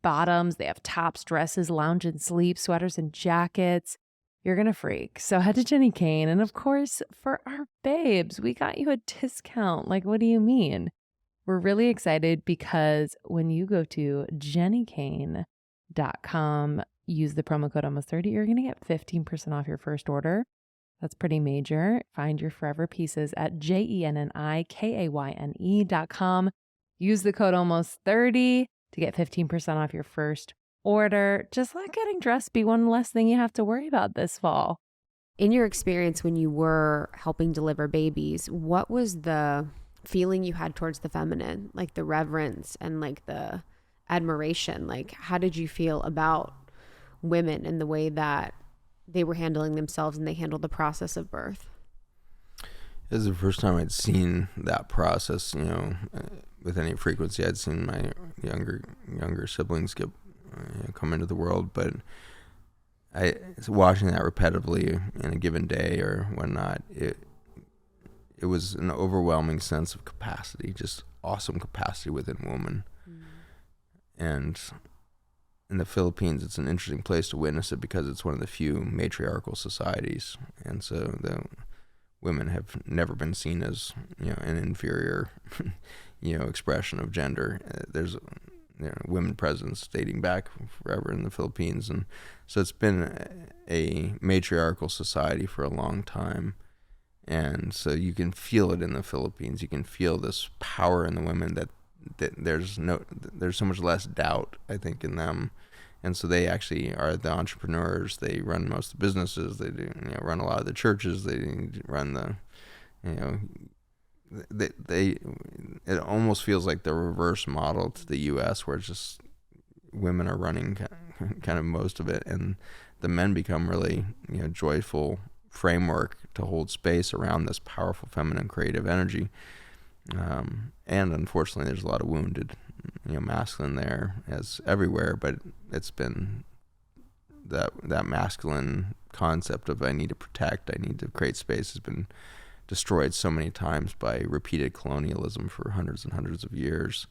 S2: bottoms, they have tops, dresses, lounge and sleep, sweaters and jackets. You're going to freak. So head to Jenny Kane. And of course, for our babes, we got you a discount. Like, what do you mean? We're really excited because when you go to jennykane.com, use the promo code almost30, you're going to get 15% off your first order. That's pretty major. Find your forever pieces at jennykane.com. Use the code almost30 to get 15% off your first order. Just let getting dressed be one less thing you have to worry about this fall.
S1: In your experience when you were helping deliver babies, what was the feeling you had towards the feminine? Like the reverence and like the admiration? Like, how did you feel about women and the way that they were handling themselves and they handled the process of birth?
S3: It was the first time I'd seen that process, with any frequency. I'd seen my younger siblings come into the world, but watching that repetitively in a given day or whatnot, it was an overwhelming sense of capacity, just awesome capacity within woman. And in the Philippines, it's an interesting place to witness it because it's one of the few matriarchal societies, and so the women have never been seen as an inferior expression of gender. There's women presence dating back forever in the Philippines, and so it's been a matriarchal society for a long time. And so you can feel it in the Philippines. You can feel this power in the women that there's so much less doubt, I think, in them. And so they actually are the entrepreneurs. They run most of the businesses. They do, run a lot of the churches. They run the, it almost feels like the reverse model to the U.S., where it's just women are running kind of most of it, and the men become really, joyful framework to hold space around this powerful feminine creative energy. And unfortunately, there's a lot of wounded, masculine there, as everywhere, but it's been that masculine concept of I need to protect, I need to create space has been destroyed so many times by repeated colonialism for hundreds and hundreds of years.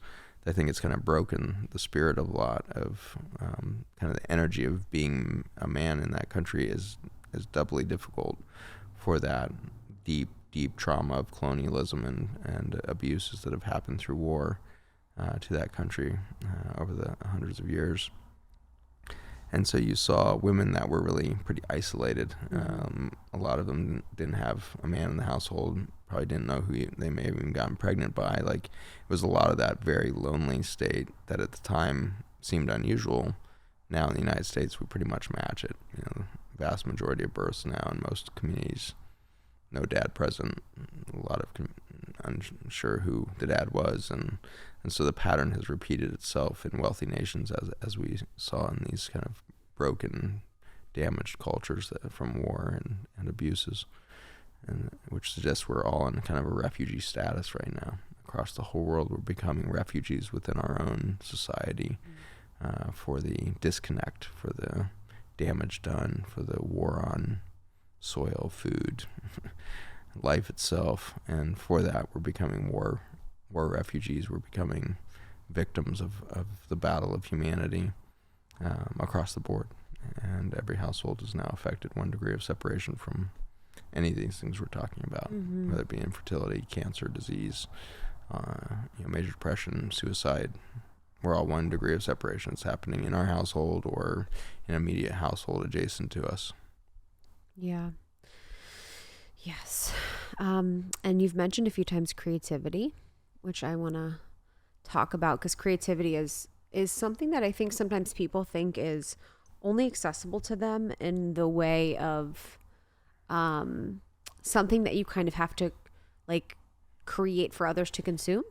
S3: I think it's kind of broken the spirit of a lot of kind of the energy of being a man in that country is doubly difficult for that deep trauma of colonialism and abuses that have happened through war to that country over the hundreds of years. And so you saw women that were really pretty isolated. A lot of them didn't have a man in the household, probably didn't know who they may have even gotten pregnant by. Like, it was a lot of that very lonely state that at the time seemed unusual. Now in the United States, we pretty much match it. The vast majority of births now in most communities, no dad present, a lot of unsure who the dad was, and so the pattern has repeated itself in wealthy nations as we saw in these kind of broken, damaged cultures from war and abuses, and which suggests we're all in kind of a refugee status right now. Across the whole world, we're becoming refugees within our own society for the disconnect, for the damage done, for the war on soil, food, life itself, and for that we're becoming war refugees. We're becoming victims of the battle of humanity across the board, and every household is now affected 1 degree of separation from any of these things we're talking about, whether it be infertility, cancer, disease, major depression, suicide. We're all 1 degree of separation. It's happening in our household or in an immediate household adjacent to us.
S1: Yeah. Yes. And you've mentioned a few times creativity, which I want to talk about, because creativity is something that I think sometimes people think is only accessible to them in the way of something that you kind of have to like create for others to consume.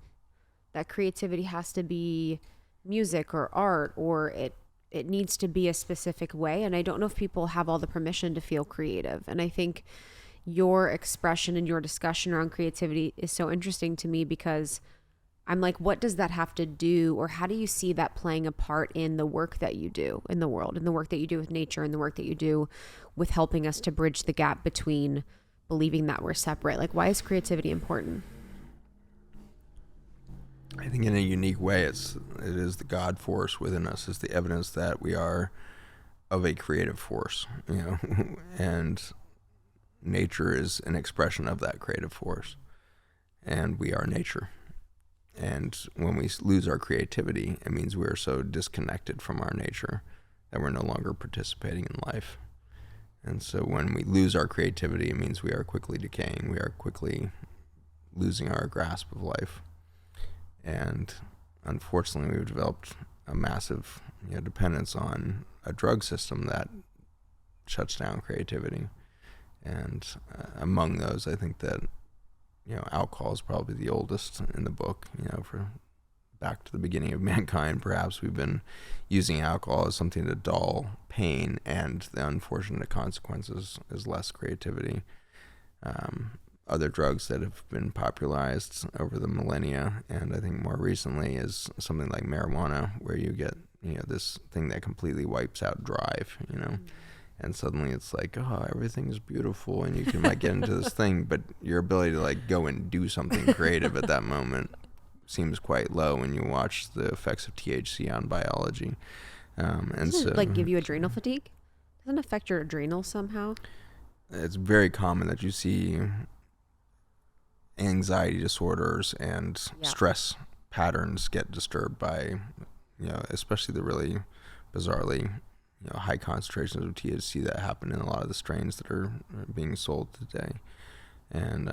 S1: That creativity has to be music or art, or it needs to be a specific way. And I don't know if people have all the permission to feel creative. And I think your expression and your discussion around creativity is so interesting to me, because I'm like, what does that have to do, or how do you see that playing a part in the work that you do in the world, in the work that you do with nature, and the work that you do with helping us to bridge the gap between believing that we're separate? Like, why is creativity important?
S3: I think in a unique way, it is the God force within us. It's the evidence that we are of a creative force, and nature is an expression of that creative force, and we are nature. And when we lose our creativity, it means we are so disconnected from our nature that we're no longer participating in life. And so when we lose our creativity, it means we are quickly decaying. We are quickly losing our grasp of life. And unfortunately, we've developed a massive dependence on a drug system that shuts down creativity. And among those, I think that alcohol is probably the oldest in the book. For back to the beginning of mankind, perhaps we've been using alcohol as something to dull pain, and the unfortunate consequences is less creativity. Other drugs that have been popularized over the millennia, and I think more recently, is something like marijuana, where you get this thing that completely wipes out drive. And suddenly it's like, oh, everything's beautiful, and you can get into this thing, but your ability to go and do something creative at that moment seems quite low when you watch the effects of THC on biology. And
S1: doesn't
S3: so,
S1: it give you adrenal fatigue? Doesn't it affect your adrenals somehow?
S3: It's very common that you see anxiety disorders and stress patterns get disturbed by, especially the really bizarrely high concentrations of THC that happen in a lot of the strains that are being sold today. And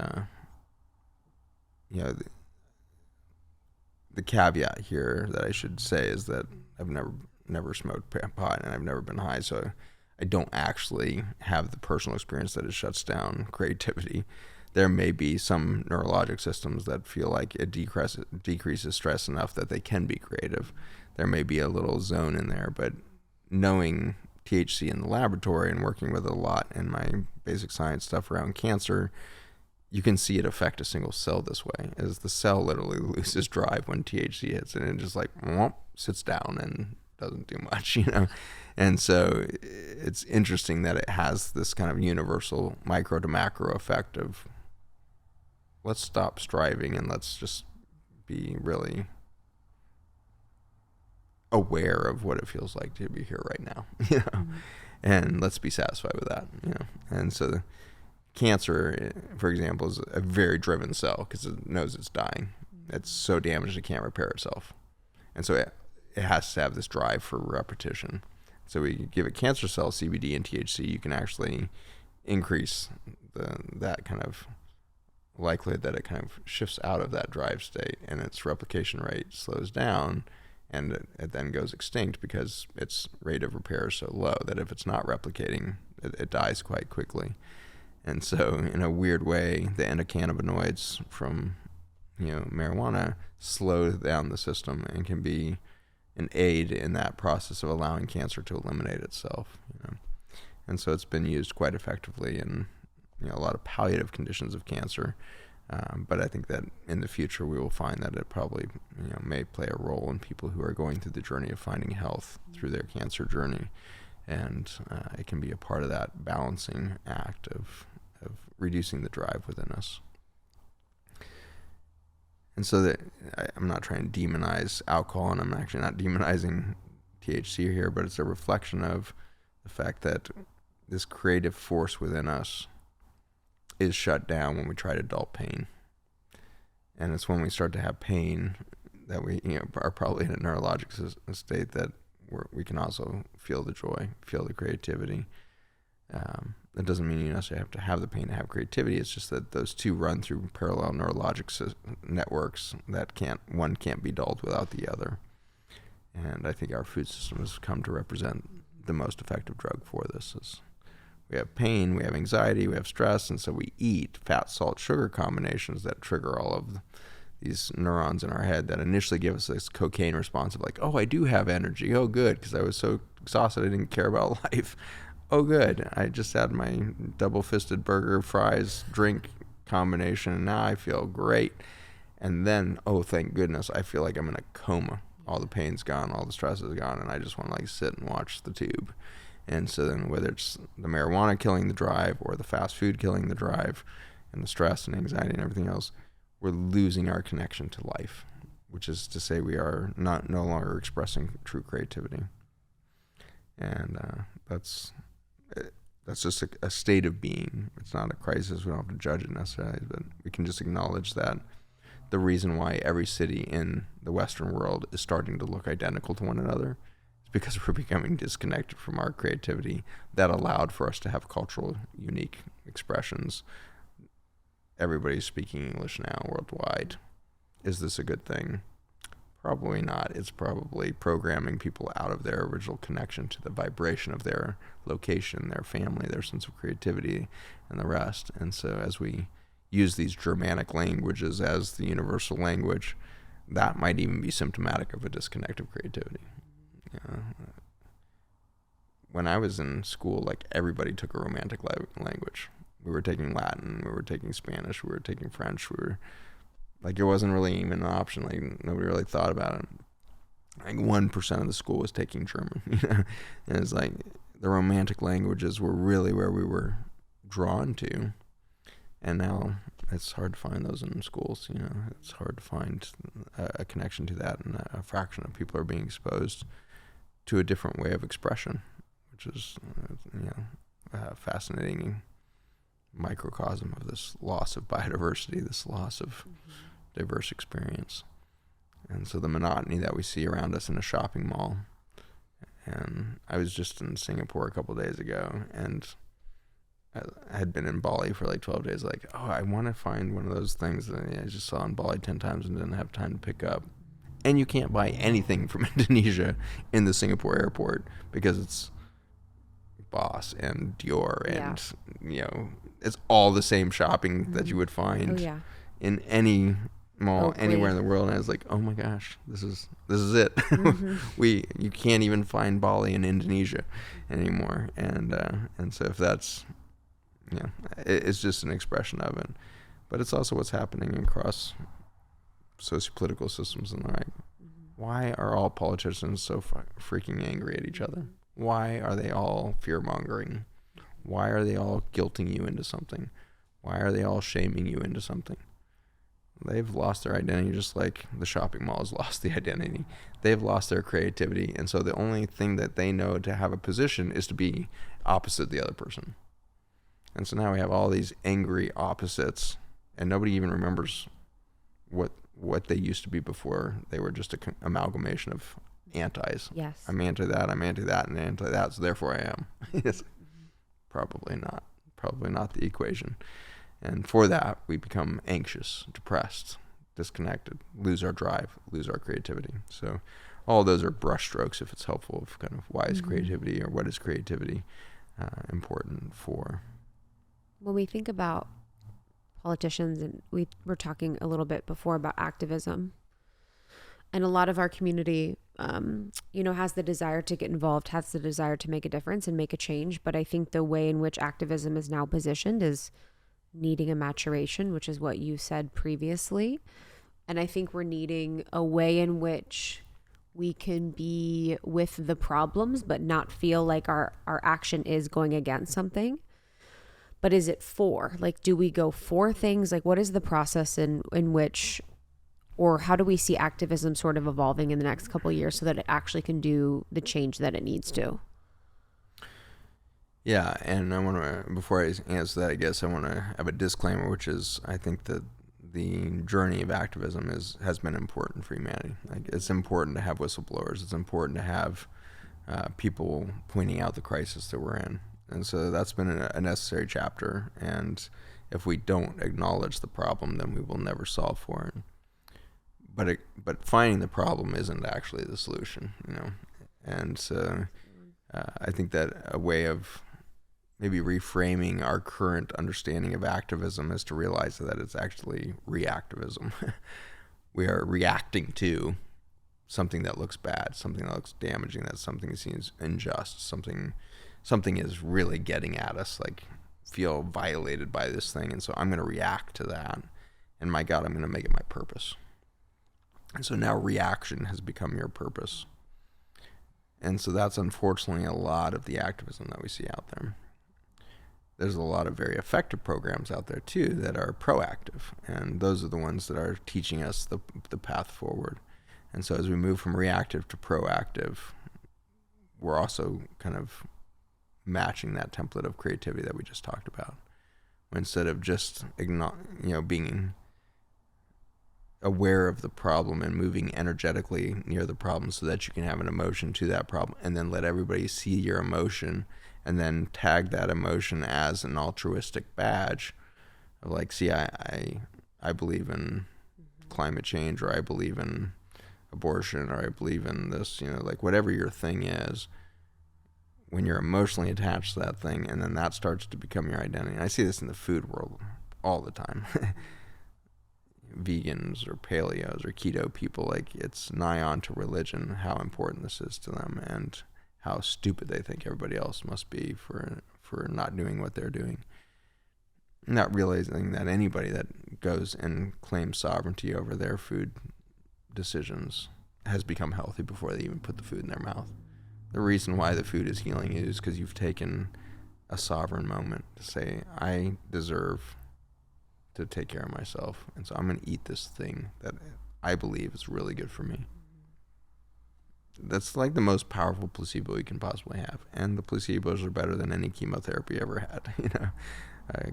S3: the caveat here that I should say is that I've never never smoked pot and I've never been high, so I don't actually have the personal experience that it shuts down creativity. There may be some neurologic systems that feel like it decreases stress enough that they can be creative. There may be a little zone in there, but knowing THC in the laboratory and working with it a lot in my basic science stuff around cancer, you can see it affect a single cell this way, as the cell literally loses drive when THC hits, and it just like sits down and doesn't do much, And so it's interesting that it has this kind of universal micro to macro effect of let's stop striving and let's just be really aware of what it feels like to be here right now, and let's be satisfied with that, And so cancer, for example, is a very driven cell because it knows it's dying. It's so damaged it can't repair itself. And so it has to have this drive for repetition. So we give a cancer cell CBD and THC, you can actually increase that kind of likelihood that it kind of shifts out of that drive state and its replication rate slows down, and it then goes extinct because its rate of repair is so low that if it's not replicating, it dies quite quickly. And so in a weird way, the endocannabinoids from marijuana slow down the system and can be an aid in that process of allowing cancer to eliminate itself. And so it's been used quite effectively in a lot of palliative conditions of cancer. But I think that in the future we will find that it probably may play a role in people who are going through the journey of finding health through their cancer journey. And it can be a part of that balancing act of reducing the drive within us. And so that I'm not trying to demonize alcohol, and I'm actually not demonizing THC here, but it's a reflection of the fact that this creative force within us is shut down when we try to dull pain. And it's when we start to have pain that we are probably in a neurologic state that we can also feel the joy, feel the creativity. That doesn't mean you necessarily have to have the pain to have creativity. It's just that those two run through parallel neurologic networks that one can't be dulled without the other. And I think our food system has come to represent the most effective drug for this. We have pain, we have anxiety, we have stress, and so we eat fat, salt, sugar combinations that trigger all of these neurons in our head that initially give us this cocaine response of like, oh, I do have energy. Oh, good, because I was so exhausted I didn't care about life. Oh, good, I just had my double-fisted burger, fries, drink combination, and now I feel great. And then, oh, thank goodness, I feel like I'm in a coma. All the pain's gone, all the stress is gone, and I just want to sit and watch the tube. And so then whether it's the marijuana killing the drive or the fast food killing the drive and the stress and anxiety and everything else, we're losing our connection to life, which is to say we are no longer expressing true creativity. And that's just a state of being. It's not a crisis. We don't have to judge it necessarily, but we can just acknowledge that the reason why every city in the Western world is starting to look identical to one another is because we're becoming disconnected from our creativity that allowed for us to have cultural unique expressions. Everybody's speaking English now worldwide. Is this a good thing? Probably not. It's probably programming people out of their original connection to the vibration of their location, their family, their sense of creativity, and the rest. And so as we use these Germanic languages as the universal language, that might even be symptomatic of a disconnect of creativity. When I was in school, like everybody took a Romantic language. We were taking Latin, we were taking Spanish, we were taking French, it wasn't really even an option. Like nobody really thought about it. Like 1% of the school was taking German. And it's like the Romantic languages were really where we were drawn to. And now it's hard to find those in schools. It's hard to find a connection to that, and a fraction of people are being exposed to a different way of expression, which is a fascinating microcosm of this loss of biodiversity, this loss of diverse experience. And so the monotony that we see around us in a shopping mall. And I was just in Singapore a couple of days ago, and I had been in Bali for like 12 days, I want to find one of those things that I just saw in Bali 10 times and didn't have time to pick up. And you can't buy anything from Indonesia in the Singapore airport because it's Boss and Dior and, it's all the same shopping that you would find in any mall anywhere in the world. And I was like, oh my gosh, this is it. You can't even find Bali in Indonesia anymore. And so if that's, it's just an expression of it. But it's also what's happening across sociopolitical systems and the like. Why are all politicians so freaking angry at each other? Why are they all fear-mongering? Why are they all guilting you into something? Why are they all shaming you into something? They've lost their identity just like the shopping mall has lost the identity. They've lost their creativity, and so the only thing that they know to have a position is to be opposite the other person. And so now we have all these angry opposites, and nobody even remembers what they used to be before. They were just an amalgamation of antis.
S1: Yes.
S3: I'm anti that, and anti that, so therefore I am. It's probably not the equation. And for that, we become anxious, depressed, disconnected, lose our drive, lose our creativity. So all those are brushstrokes, if it's helpful, of kind of why is creativity, or what is creativity important for.
S1: When we think about politicians, and we were talking a little bit before about activism, and a lot of our community, has the desire to get involved, has the desire to make a difference and make a change. But I think the way in which activism is now positioned is needing a maturation, which is what you said previously. And I think we're needing a way in which we can be with the problems, but not feel like our action is going against something. But is it for? Like, do we go for things? Like, what is the process in which, or how do we see activism sort of evolving in the next couple of years so that it actually can do the change that it needs to?
S3: Yeah, and I want to, before I answer that, I guess I want to have a disclaimer, which is I think that the journey of activism has been important for humanity. Like, it's important to have whistleblowers. It's important to have people pointing out the crisis that we're in. And so that's been a necessary chapter. And if we don't acknowledge the problem, then we will never solve for it. But finding the problem isn't actually the solution, And so I think that a way of maybe reframing our current understanding of activism is to realize that it's actually reactivism. We are reacting to something that looks bad, something that looks damaging, that something seems unjust, something is really getting at us, like feel violated by this thing. And so I'm going to react to that. And my God, I'm going to make it my purpose. And so now reaction has become your purpose. And so that's unfortunately a lot of the activism that we see out there. There's a lot of very effective programs out there too that are proactive, and those are the ones that are teaching us the path forward. And so as we move from reactive to proactive, we're also kind of matching that template of creativity that we just talked about. Instead of just being aware of the problem and moving energetically near the problem so that you can have an emotion to that problem, and then let everybody see your emotion, and then tag that emotion as an altruistic badge of like, see, I believe in climate change, or I believe in abortion, or I believe in this, like whatever your thing is. When you're emotionally attached to that thing, and then that starts to become your identity. And I see this in the food world all the time. Vegans or paleos or keto people, like, it's nigh on to religion how important this is to them, and how stupid they think everybody else must be for not doing what they're doing. Not realizing that anybody that goes and claims sovereignty over their food decisions has become healthy before they even put the food in their mouth. The reason why the food is healing you is because you've taken a sovereign moment to say, I deserve to take care of myself, and so I'm going to eat this thing that I believe is really good for me. That's like the most powerful placebo you can possibly have, and the placebos are better than any chemotherapy ever had.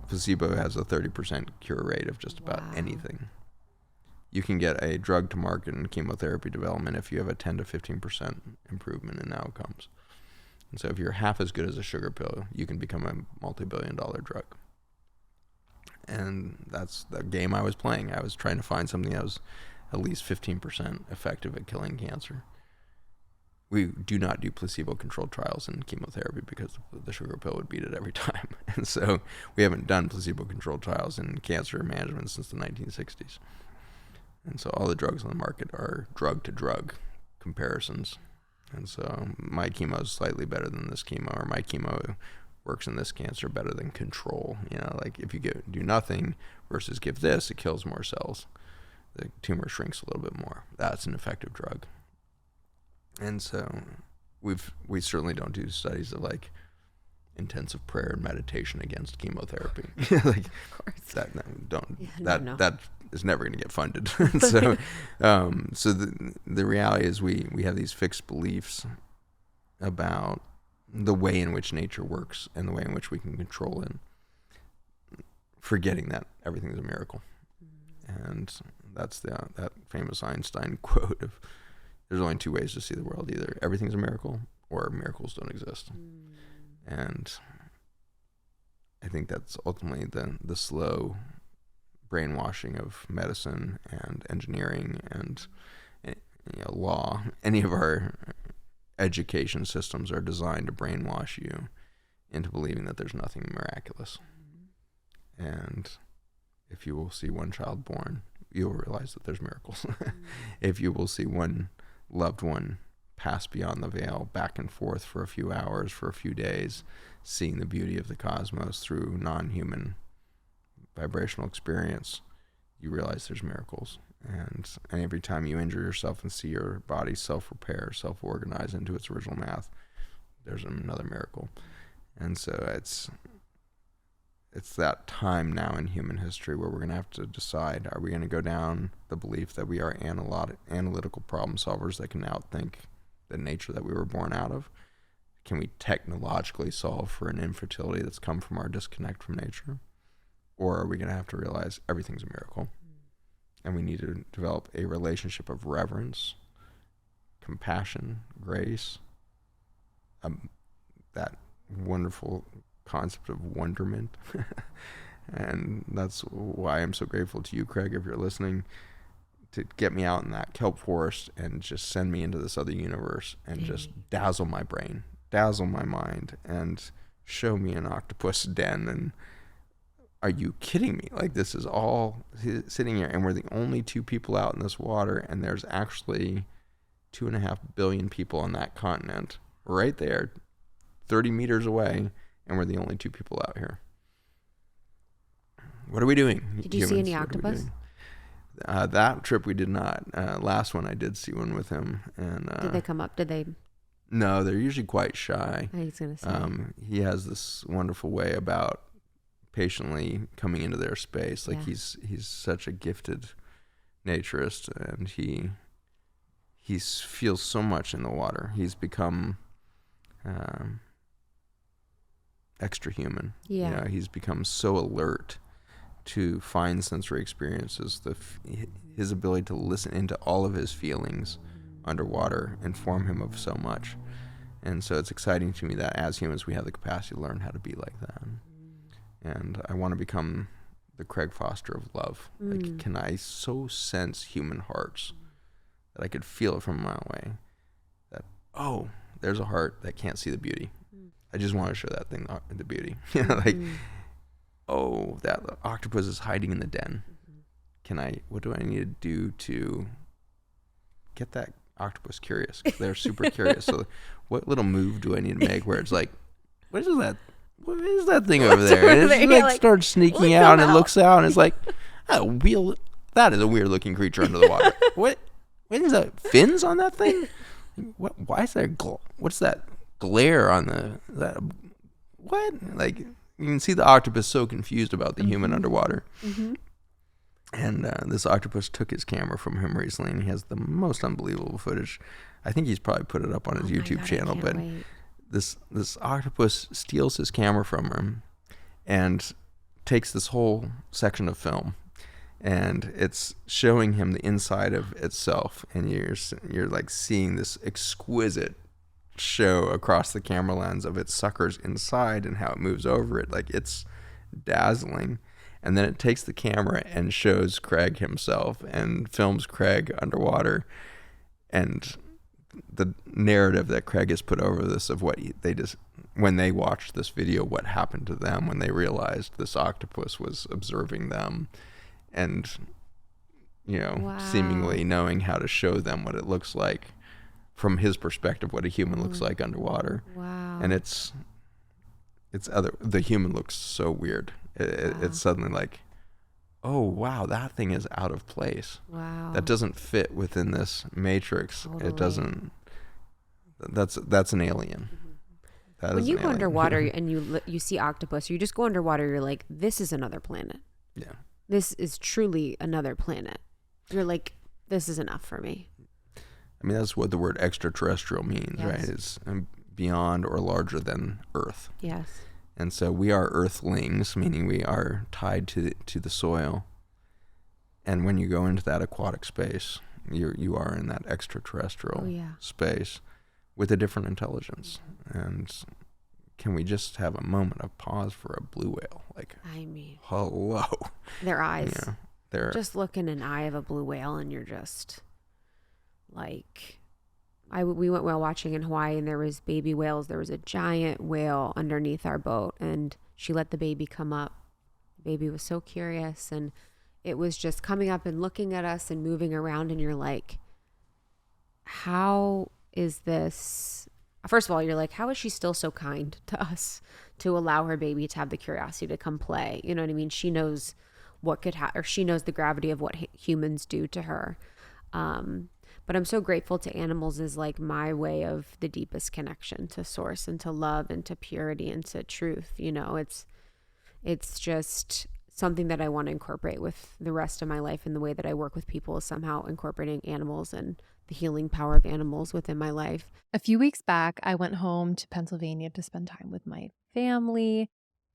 S3: Placebo has a 30% cure rate of just about anything. You can get a drug to market in chemotherapy development if you have a 10 to 15% improvement in outcomes. And so if you're half as good as a sugar pill, you can become a multi-billion-dollar drug. And that's the game I was playing. I was trying to find something that was at least 15% effective at killing cancer. We do not do placebo-controlled trials in chemotherapy because the sugar pill would beat it every time. And so we haven't done placebo-controlled trials in cancer management since the 1960s. And so all the drugs on the market are drug-to-drug comparisons. And so my chemo is slightly better than this chemo, or my chemo works in this cancer better than control. You know, like if you do nothing versus give this, it kills more cells. The tumor shrinks a little bit more. That's an effective drug. And so we certainly don't do studies of like intensive prayer and meditation against chemotherapy. Like
S1: Of course.
S3: That is never going to get funded. So so the reality is we have these fixed beliefs about the way in which nature works and the way in which we can control it, forgetting that everything is a miracle. And that's that famous Einstein quote of, there's only two ways to see the world: either everything's a miracle or miracles don't exist. And I think that's ultimately the slow brainwashing of medicine and engineering and law. Any of our education systems are designed to brainwash you into believing that there's nothing miraculous. And if you will see one child born, you will realize that there's miracles. If you will see one loved one pass beyond the veil, back and forth for a few hours, for a few days, seeing the beauty of the cosmos through non-human vibrational experience, you realize there's miracles. And every time you injure yourself and see your body self-repair, self-organize into its original math, there's another miracle. And so it's that time now in human history where we're going to have to decide, are we going to go down the belief that we are analytical problem solvers that can outthink the nature that we were born out of? Can we technologically solve for an infertility that's come from our disconnect from nature? Or are we going to have to realize everything's a miracle? And we need to develop a relationship of reverence, compassion, grace, that wonderful concept of wonderment. And that's why I'm so grateful to you, Craig, if you're listening, to get me out in that kelp forest and just send me into this other universe and just dazzle my brain, dazzle my mind, and show me an octopus den. And are you kidding me? Like, this is all sitting here, and we're the only two people out in this water, and there's actually 2.5 billion people on that continent right there, 30 meters away, and we're the only two people out here. What are we doing?
S1: Did you see any octopus?
S3: That trip we did not. Last one I did see one with him. And
S1: did they come up? Did they?
S3: No, they're usually quite shy.
S1: I was going to say.
S3: He has this wonderful way about patiently coming into their space. Like he's such a gifted naturist, and he feels so much in the water. He's become extra human.
S1: Yeah.
S3: You know, he's become so alert to fine sensory experiences. His ability to listen into all of his feelings underwater inform him of so much. And so it's exciting to me that as humans we have the capacity to learn how to be like that. And I want to become the Craig Foster of love. Like, can I so sense human hearts that I could feel it from a mile away, that, oh, there's a heart that can't see the beauty. I just want to show that thing the beauty. You know, like, oh, that octopus is hiding in the den. What do I need to do to get that octopus curious? 'Cause they're super curious. So what little move do I need to make where it's like, what is that thing over there? And it starts sneaking out, and it looks out, and it's like, oh, that is a weird looking creature under the water. What is that? Fins on that thing? Why is there what's that glare on what? Like, you can see the octopus so confused about the human underwater. And this octopus took his camera from him recently, and he has the most unbelievable footage. I think he's probably put it up on his YouTube channel, but this octopus steals his camera from him and takes this whole section of film, and it's showing him the inside of itself, and you're like seeing this exquisite show across the camera lens of its suckers inside and how it moves over it. Like, it's dazzling. And then it takes the camera and shows Craig himself and films Craig underwater. And the narrative that Craig has put over this of what they just, when they watched this video, what happened to them when they realized this octopus was observing them and, seemingly knowing how to show them what it looks like from his perspective, what a human looks like underwater.
S1: Wow.
S3: And the human looks so weird. It's suddenly like, oh wow, that thing is out of place.
S1: Wow.
S3: That doesn't fit within this matrix.
S1: Totally.
S3: It doesn't. That's an alien.
S1: Mm-hmm. When you go underwater and you see octopus, you just go underwater, you're like, this is another planet.
S3: Yeah.
S1: This is truly another planet. You're like, this is enough for me.
S3: I mean, that's what the word extraterrestrial means,
S1: Yes.
S3: right? It's beyond or larger than Earth.
S1: Yes.
S3: And so we are earthlings, meaning we are tied to the soil. And when you go into that aquatic space, you are in that extraterrestrial space with a different intelligence. And can we just have a moment of pause for a blue whale? Like, I mean, hello.
S1: Their eyes.
S3: Yeah, they're
S1: just look in an eye of a blue whale and you're just like, we went whale watching in Hawaii and there was baby whales. There was a giant whale underneath our boat and she let the baby come up. The baby was so curious and it was just coming up and looking at us and moving around and you're like, how is this? First of all, you're like, how is she still so kind to us to allow her baby to have the curiosity to come play? You know what I mean? She knows what could happen, or she knows the gravity of what humans do to her. But I'm so grateful to animals is like my way of the deepest connection to source and to love and to purity and to truth. It's just something that I want to incorporate with the rest of my life, and the way that I work with people is somehow incorporating animals and the healing power of animals within my life.
S2: A few weeks back, I went home to Pennsylvania to spend time with my family.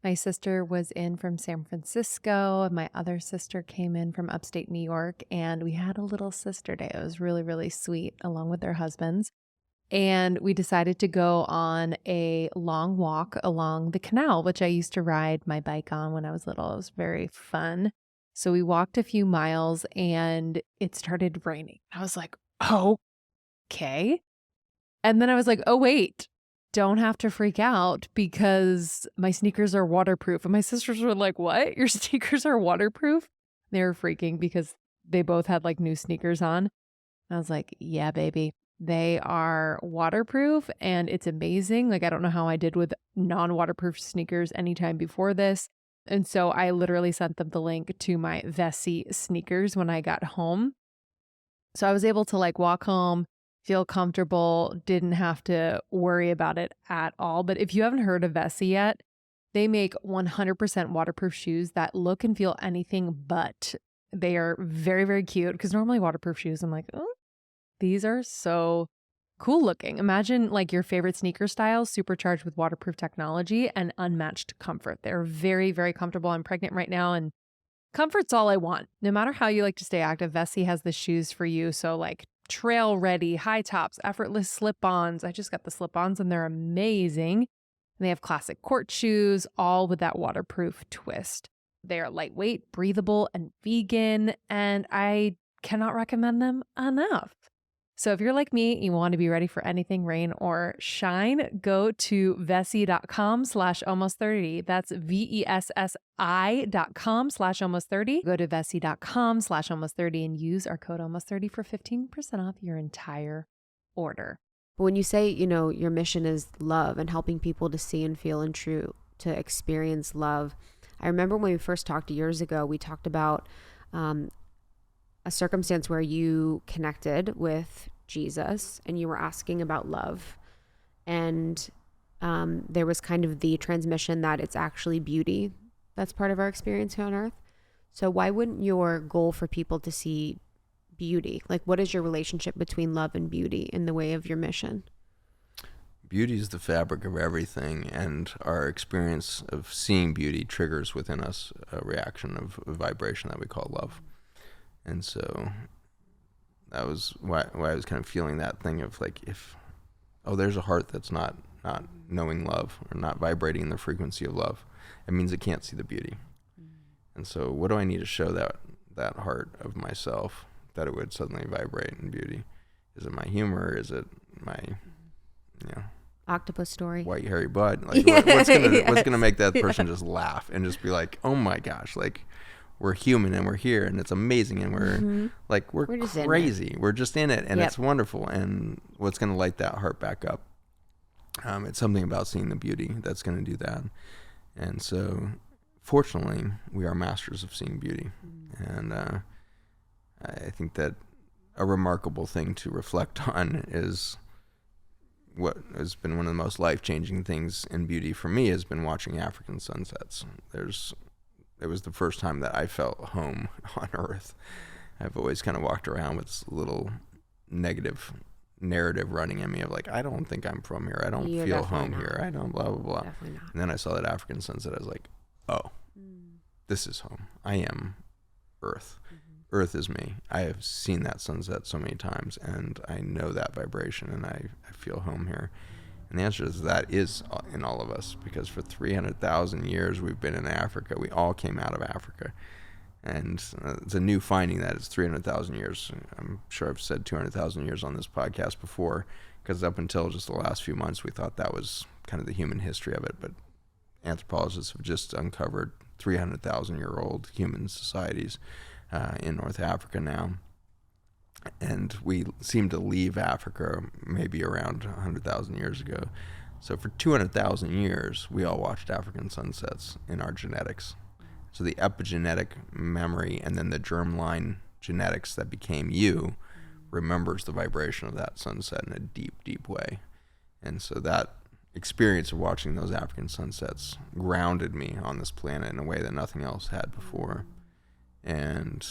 S2: My sister was in from San Francisco, and my other sister came in from upstate New York, and we had a little sister day. It was really, really sweet, along with their husbands. And we decided to go on a long walk along the canal, which I used to ride my bike on when I was little. It was very fun. So we walked a few miles and it started raining. I was like, oh, okay. And then I was like, oh, wait, don't have to freak out because my sneakers are waterproof. And my sisters were like, what? Your sneakers are waterproof? They were freaking because they both had like new sneakers on. And I was like, yeah, baby. They are waterproof and it's amazing. Like, I don't know how I did with non-waterproof sneakers anytime before this. And so I literally sent them the link to my Vessi sneakers when I got home. So I was able to like walk home, feel comfortable, didn't have to worry about it at all. But if you haven't heard of Vessi yet, they make 100% waterproof shoes that look and feel anything but. They are very, very cute because normally waterproof shoes, I'm like, oh, these are so cool looking. Imagine like your favorite sneaker style supercharged with waterproof technology and unmatched comfort. They're very, very comfortable. I'm pregnant right now and comfort's all I want. No matter how you like to stay active, Vessi has the shoes for you. So like trail ready, high tops, effortless slip-ons. I just got the slip-ons and they're amazing. And they have classic court shoes, all with that waterproof twist. They are lightweight, breathable, and vegan. And I cannot recommend them enough. So if you're like me, you want to be ready for anything, rain or shine, go to vessi.com/almost30. That's VESSI.com/almost30. Go to vessi.com/almost30 and use our code almost30 for 15% off your entire order.
S1: When you say, your mission is love and helping people to see and feel and to experience love. I remember when we first talked years ago, we talked about a circumstance where you connected with Jesus and you were asking about love. And there was kind of the transmission that it's actually beauty that's part of our experience here on earth. So why wouldn't your goal for people to see beauty? Like, what is your relationship between love and beauty in the way of your mission?
S3: Beauty is the fabric of everything, and our experience of seeing beauty triggers within us a reaction of a vibration that we call love. And so that was why I was kind of feeling that thing of like, there's a heart that's not knowing love or not vibrating in the frequency of love, it means it can't see the beauty. And so what do I need to show that heart of myself that it would suddenly vibrate in beauty? Is it my humor? Is it my,
S1: octopus story,
S3: white hairy butt? Like what's gonna make that person just laugh and just be like, oh my gosh, like we're human and we're here and it's amazing and we're like we're crazy. We're just in it and it's wonderful. And what's gonna light that heart back up? It's something about seeing the beauty that's gonna do that. And so, fortunately, we are masters of seeing beauty, and I think that a remarkable thing to reflect on is what has been one of the most life-changing things in beauty for me has been watching African sunsets. It was the first time that I felt home on Earth. I've always kind of walked around with this little negative narrative running in me of like, I don't think I'm from here. I don't feel home here. I don't blah, blah, blah. Definitely not. And then I saw that African sunset. I was like, oh, this is home. I am Earth. Earth is me. I have seen that sunset so many times and I know that vibration and I feel home here. And the answer is that is in all of us, because for 300,000 years we've been in Africa. We all came out of Africa. And it's a new finding that it's 300,000 years. I'm sure I've said 200,000 years on this podcast before, because up until just the last few months, we thought that was kind of the human history of it. But anthropologists have just uncovered 300,000-year-old human societies in North Africa now. And we seem to leave Africa maybe around 100,000 years ago. So for 200,000 years, we all watched African sunsets in our genetics. So the epigenetic memory and then the germline genetics that became you remembers the vibration of that sunset in a deep, deep way. And so that experience of watching those African sunsets grounded me on this planet in a way that nothing else had before. And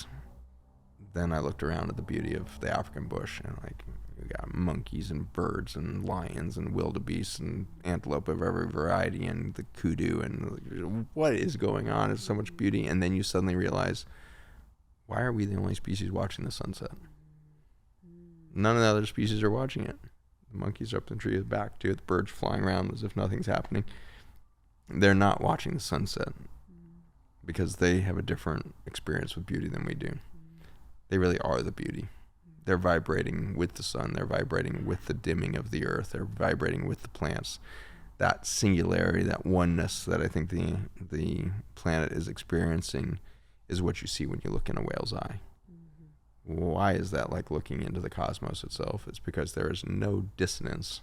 S3: then I looked around at the beauty of the African bush, and like we got monkeys and birds and lions and wildebeest and antelope of every variety and the kudu, and what is going on? It's so much beauty. And then you suddenly realize, why are we the only species watching the sunset? None of the other species are watching it. The monkeys are up in the tree, back to it, the birds flying around as if nothing's happening. They're not watching the sunset because they have a different experience with beauty than we do. They really are the beauty. They're vibrating with the sun. They're vibrating with the dimming of the earth. They're vibrating with the plants. That singularity, that oneness that I think the planet is experiencing is what you see when you look in a whale's eye. Why is that like looking into the cosmos itself? It's because there is no dissonance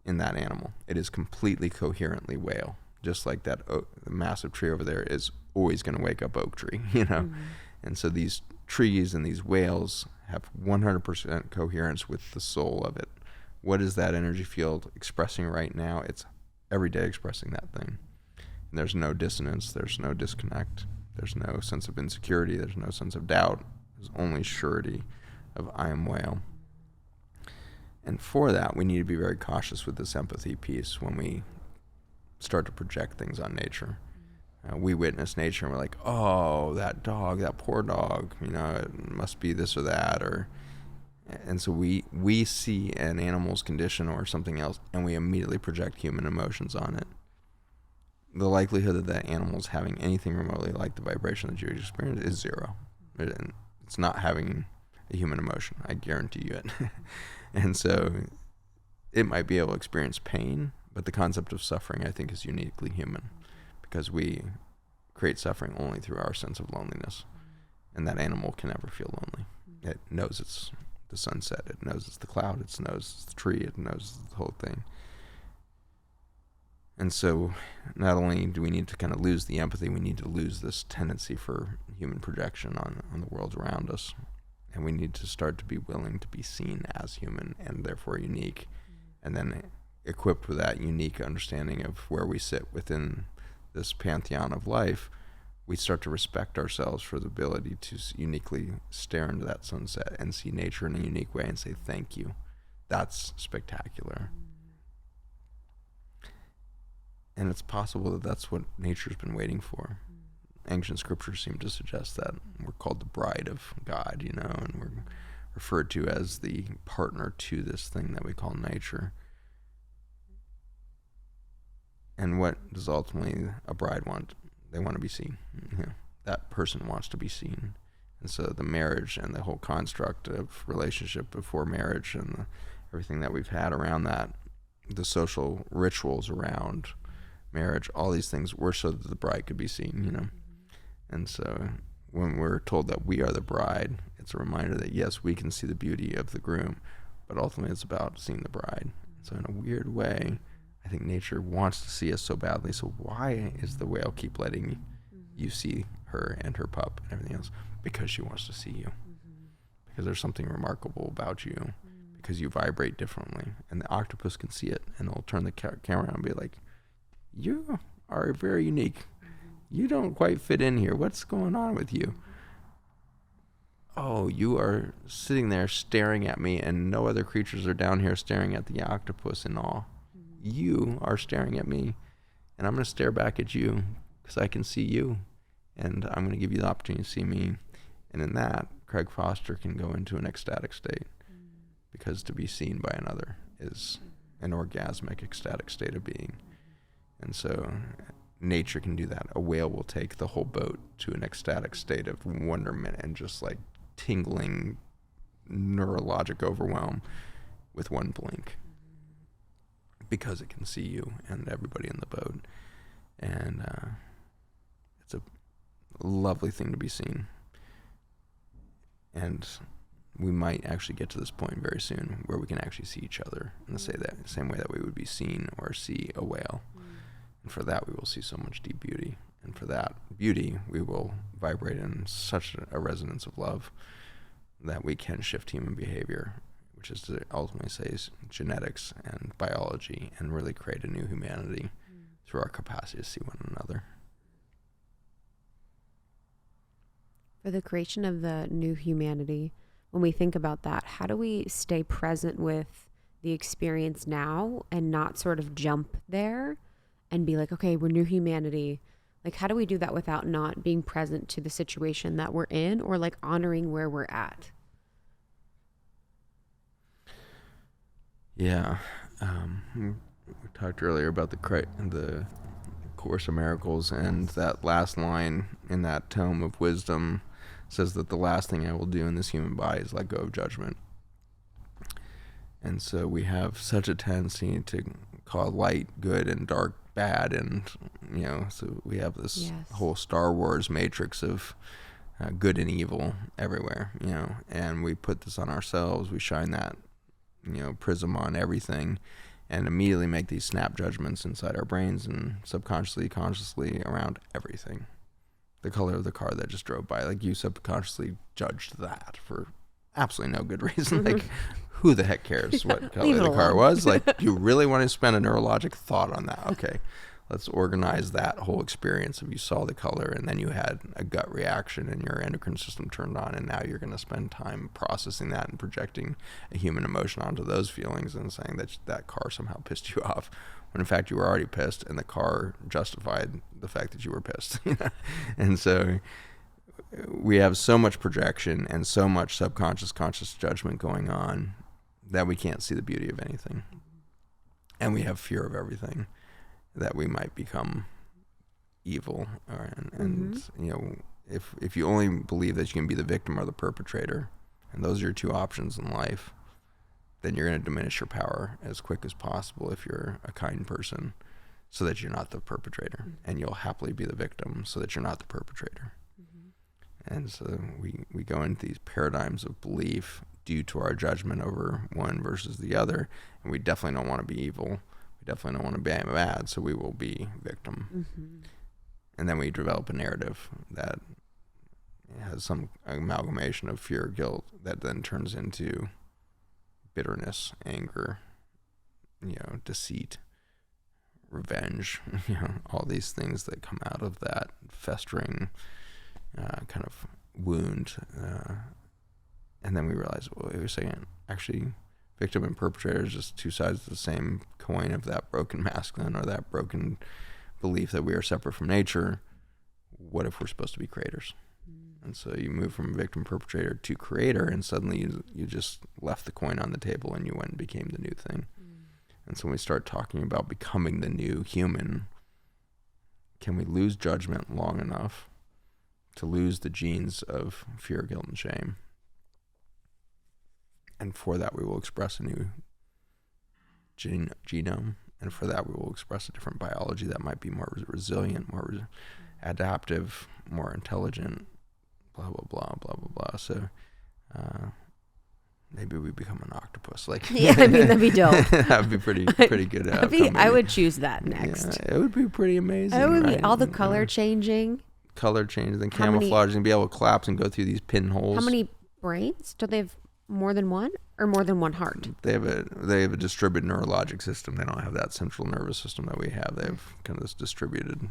S3: in that animal. It is completely coherently whale. Just like that massive tree over there is always going to wake up oak tree, And so these trees and these whales have 100% coherence with the soul of it. What is that energy field expressing right now? It's every day expressing that thing. And there's no dissonance. There's no disconnect. There's no sense of insecurity. There's no sense of doubt. There's only surety of I am whale. And for that, we need to be very cautious with this empathy piece when we start to project things on nature. We witness nature and we're like, oh, that dog, that poor dog, it must be this or that, and so we see an animal's condition or something else and we immediately project human emotions on it. The likelihood of that animal's having anything remotely like the vibration that you experience is zero. It's not having a human emotion, I guarantee you it. And so it might be able to experience pain, but the concept of suffering, I think, is uniquely human, because we create suffering only through our sense of loneliness. And that animal can never feel lonely. It knows it's the sunset. It knows it's the cloud. It knows it's the tree. It knows the whole thing. And so not only do we need to kind of lose the empathy, we need to lose this tendency for human projection on the world around us. And we need to start to be willing to be seen as human and therefore unique. And then equipped with that unique understanding of where we sit within this pantheon of life, we start to respect ourselves for the ability to uniquely stare into that sunset and see nature in a unique way and say, thank you. That's spectacular. And it's possible that that's what nature's been waiting for. Ancient scriptures seem to suggest that we're called the bride of God, and we're referred to as the partner to this thing that we call nature. And what does ultimately a bride want? They want to be seen. that person wants to be seen. And so the marriage and the whole construct of relationship before marriage and everything that we've had around that, the social rituals around marriage, all these things were so that the bride could be seen, you know. And so when we're told that we are the bride, it's a reminder that yes, we can see the beauty of the groom, but ultimately it's about seeing the bride. So in a weird way, I think nature wants to see us so badly. So why is the whale keep letting you see her and her pup and everything else? Because she wants to see you. Because there's something remarkable about you. Because you vibrate differently. And the octopus can see it, and it'll turn the camera on and be like, you are very unique. You don't quite fit in here. What's going on with you? Oh, you are sitting there staring at me, and no other creatures are down here staring at the octopus in awe. You are staring at me, and I'm going to stare back at you because I can see you, and I'm going to give you the opportunity to see me. And in that, Craig Foster can go into an ecstatic state, because to be seen by another is an orgasmic, ecstatic state of being. And so nature can do that. A whale will take the whole boat to an ecstatic state of wonderment and just like tingling neurologic overwhelm with one blink, because it can see you and everybody in the boat. And it's a lovely thing to be seen. And we might actually get to this point very soon where we can actually see each other in the same way that we would be seen or see a whale. And for that, we will see so much deep beauty. And for that beauty, we will vibrate in such a resonance of love that we can shift human behavior, which is to ultimately say genetics and biology, and really create a new humanity through our capacity to see one another.
S1: For the creation of the new humanity, when we think about that, how do we stay present with the experience now and not sort of jump there and be like, okay, we're new humanity? Like, how do we do that without not being present to the situation that we're in, or like honoring where we're at?
S3: Yeah. We talked earlier about the Course of Miracles, and that last line in that tome of wisdom says that the last thing I will do in this human body is let go of judgment. And so we have such a tendency to call light good and dark bad, and so we have this whole Star Wars matrix of good and evil everywhere, and we put this on ourselves. We shine that prism on everything, and immediately make these snap judgments inside our brains and subconsciously, consciously around everything. The color of the car that just drove by, like, you subconsciously judged that for absolutely no good reason. Like, who the heck cares what color the car was? Like, you really want to spend a neurologic thought on that? Okay, let's organize that whole experience of you saw the color and then you had a gut reaction and your endocrine system turned on, and now you're going to spend time processing that and projecting a human emotion onto those feelings and saying that that car somehow pissed you off, when in fact you were already pissed and the car justified the fact that you were pissed. And so we have so much projection and so much subconscious conscious judgment going on that we can't see the beauty of anything, and we have fear of everything, that we might become evil. And if you only believe that you can be the victim or the perpetrator, and those are your two options in life, then you're going to diminish your power as quick as possible if you're a kind person, so that you're not the perpetrator, and you'll happily be the victim so that you're not the perpetrator. And so we go into these paradigms of belief due to our judgment over one versus the other, and we definitely don't want to be evil. We definitely don't want to be bad, so we will be victim. And then we develop a narrative that has some amalgamation of fear, guilt, that then turns into bitterness, anger, deceit, revenge, all these things that come out of that festering kind of wound. And then we realize, well, wait a second, actually victim and perpetrator is just two sides of the same coin of that broken masculine, or that broken belief that we are separate from nature. What if we're supposed to be creators? And so you move from victim perpetrator to creator, and suddenly you just left the coin on the table and you went and became the new thing. And so when we start talking about becoming the new human, can we lose judgment long enough to lose the genes of fear, guilt, and shame. And for that, we will express a new genome. And for that, we will express a different biology that might be more resilient, more adaptive, more intelligent, blah, blah, blah, blah, blah, blah. So maybe we become an octopus. Like,
S1: yeah, I mean, that'd be dope.
S3: That'd be pretty good outcome.
S1: I would choose that next.
S3: Yeah, it would be pretty amazing.
S1: It would
S3: right?
S1: be all the color changing.
S3: Color changes and camouflage and be able to collapse and go through these pinholes.
S1: How many brains? Do they have more than one or more than one heart?
S3: They have a distributed neurologic system. They don't have that central nervous system that we have. They have kind of this distributed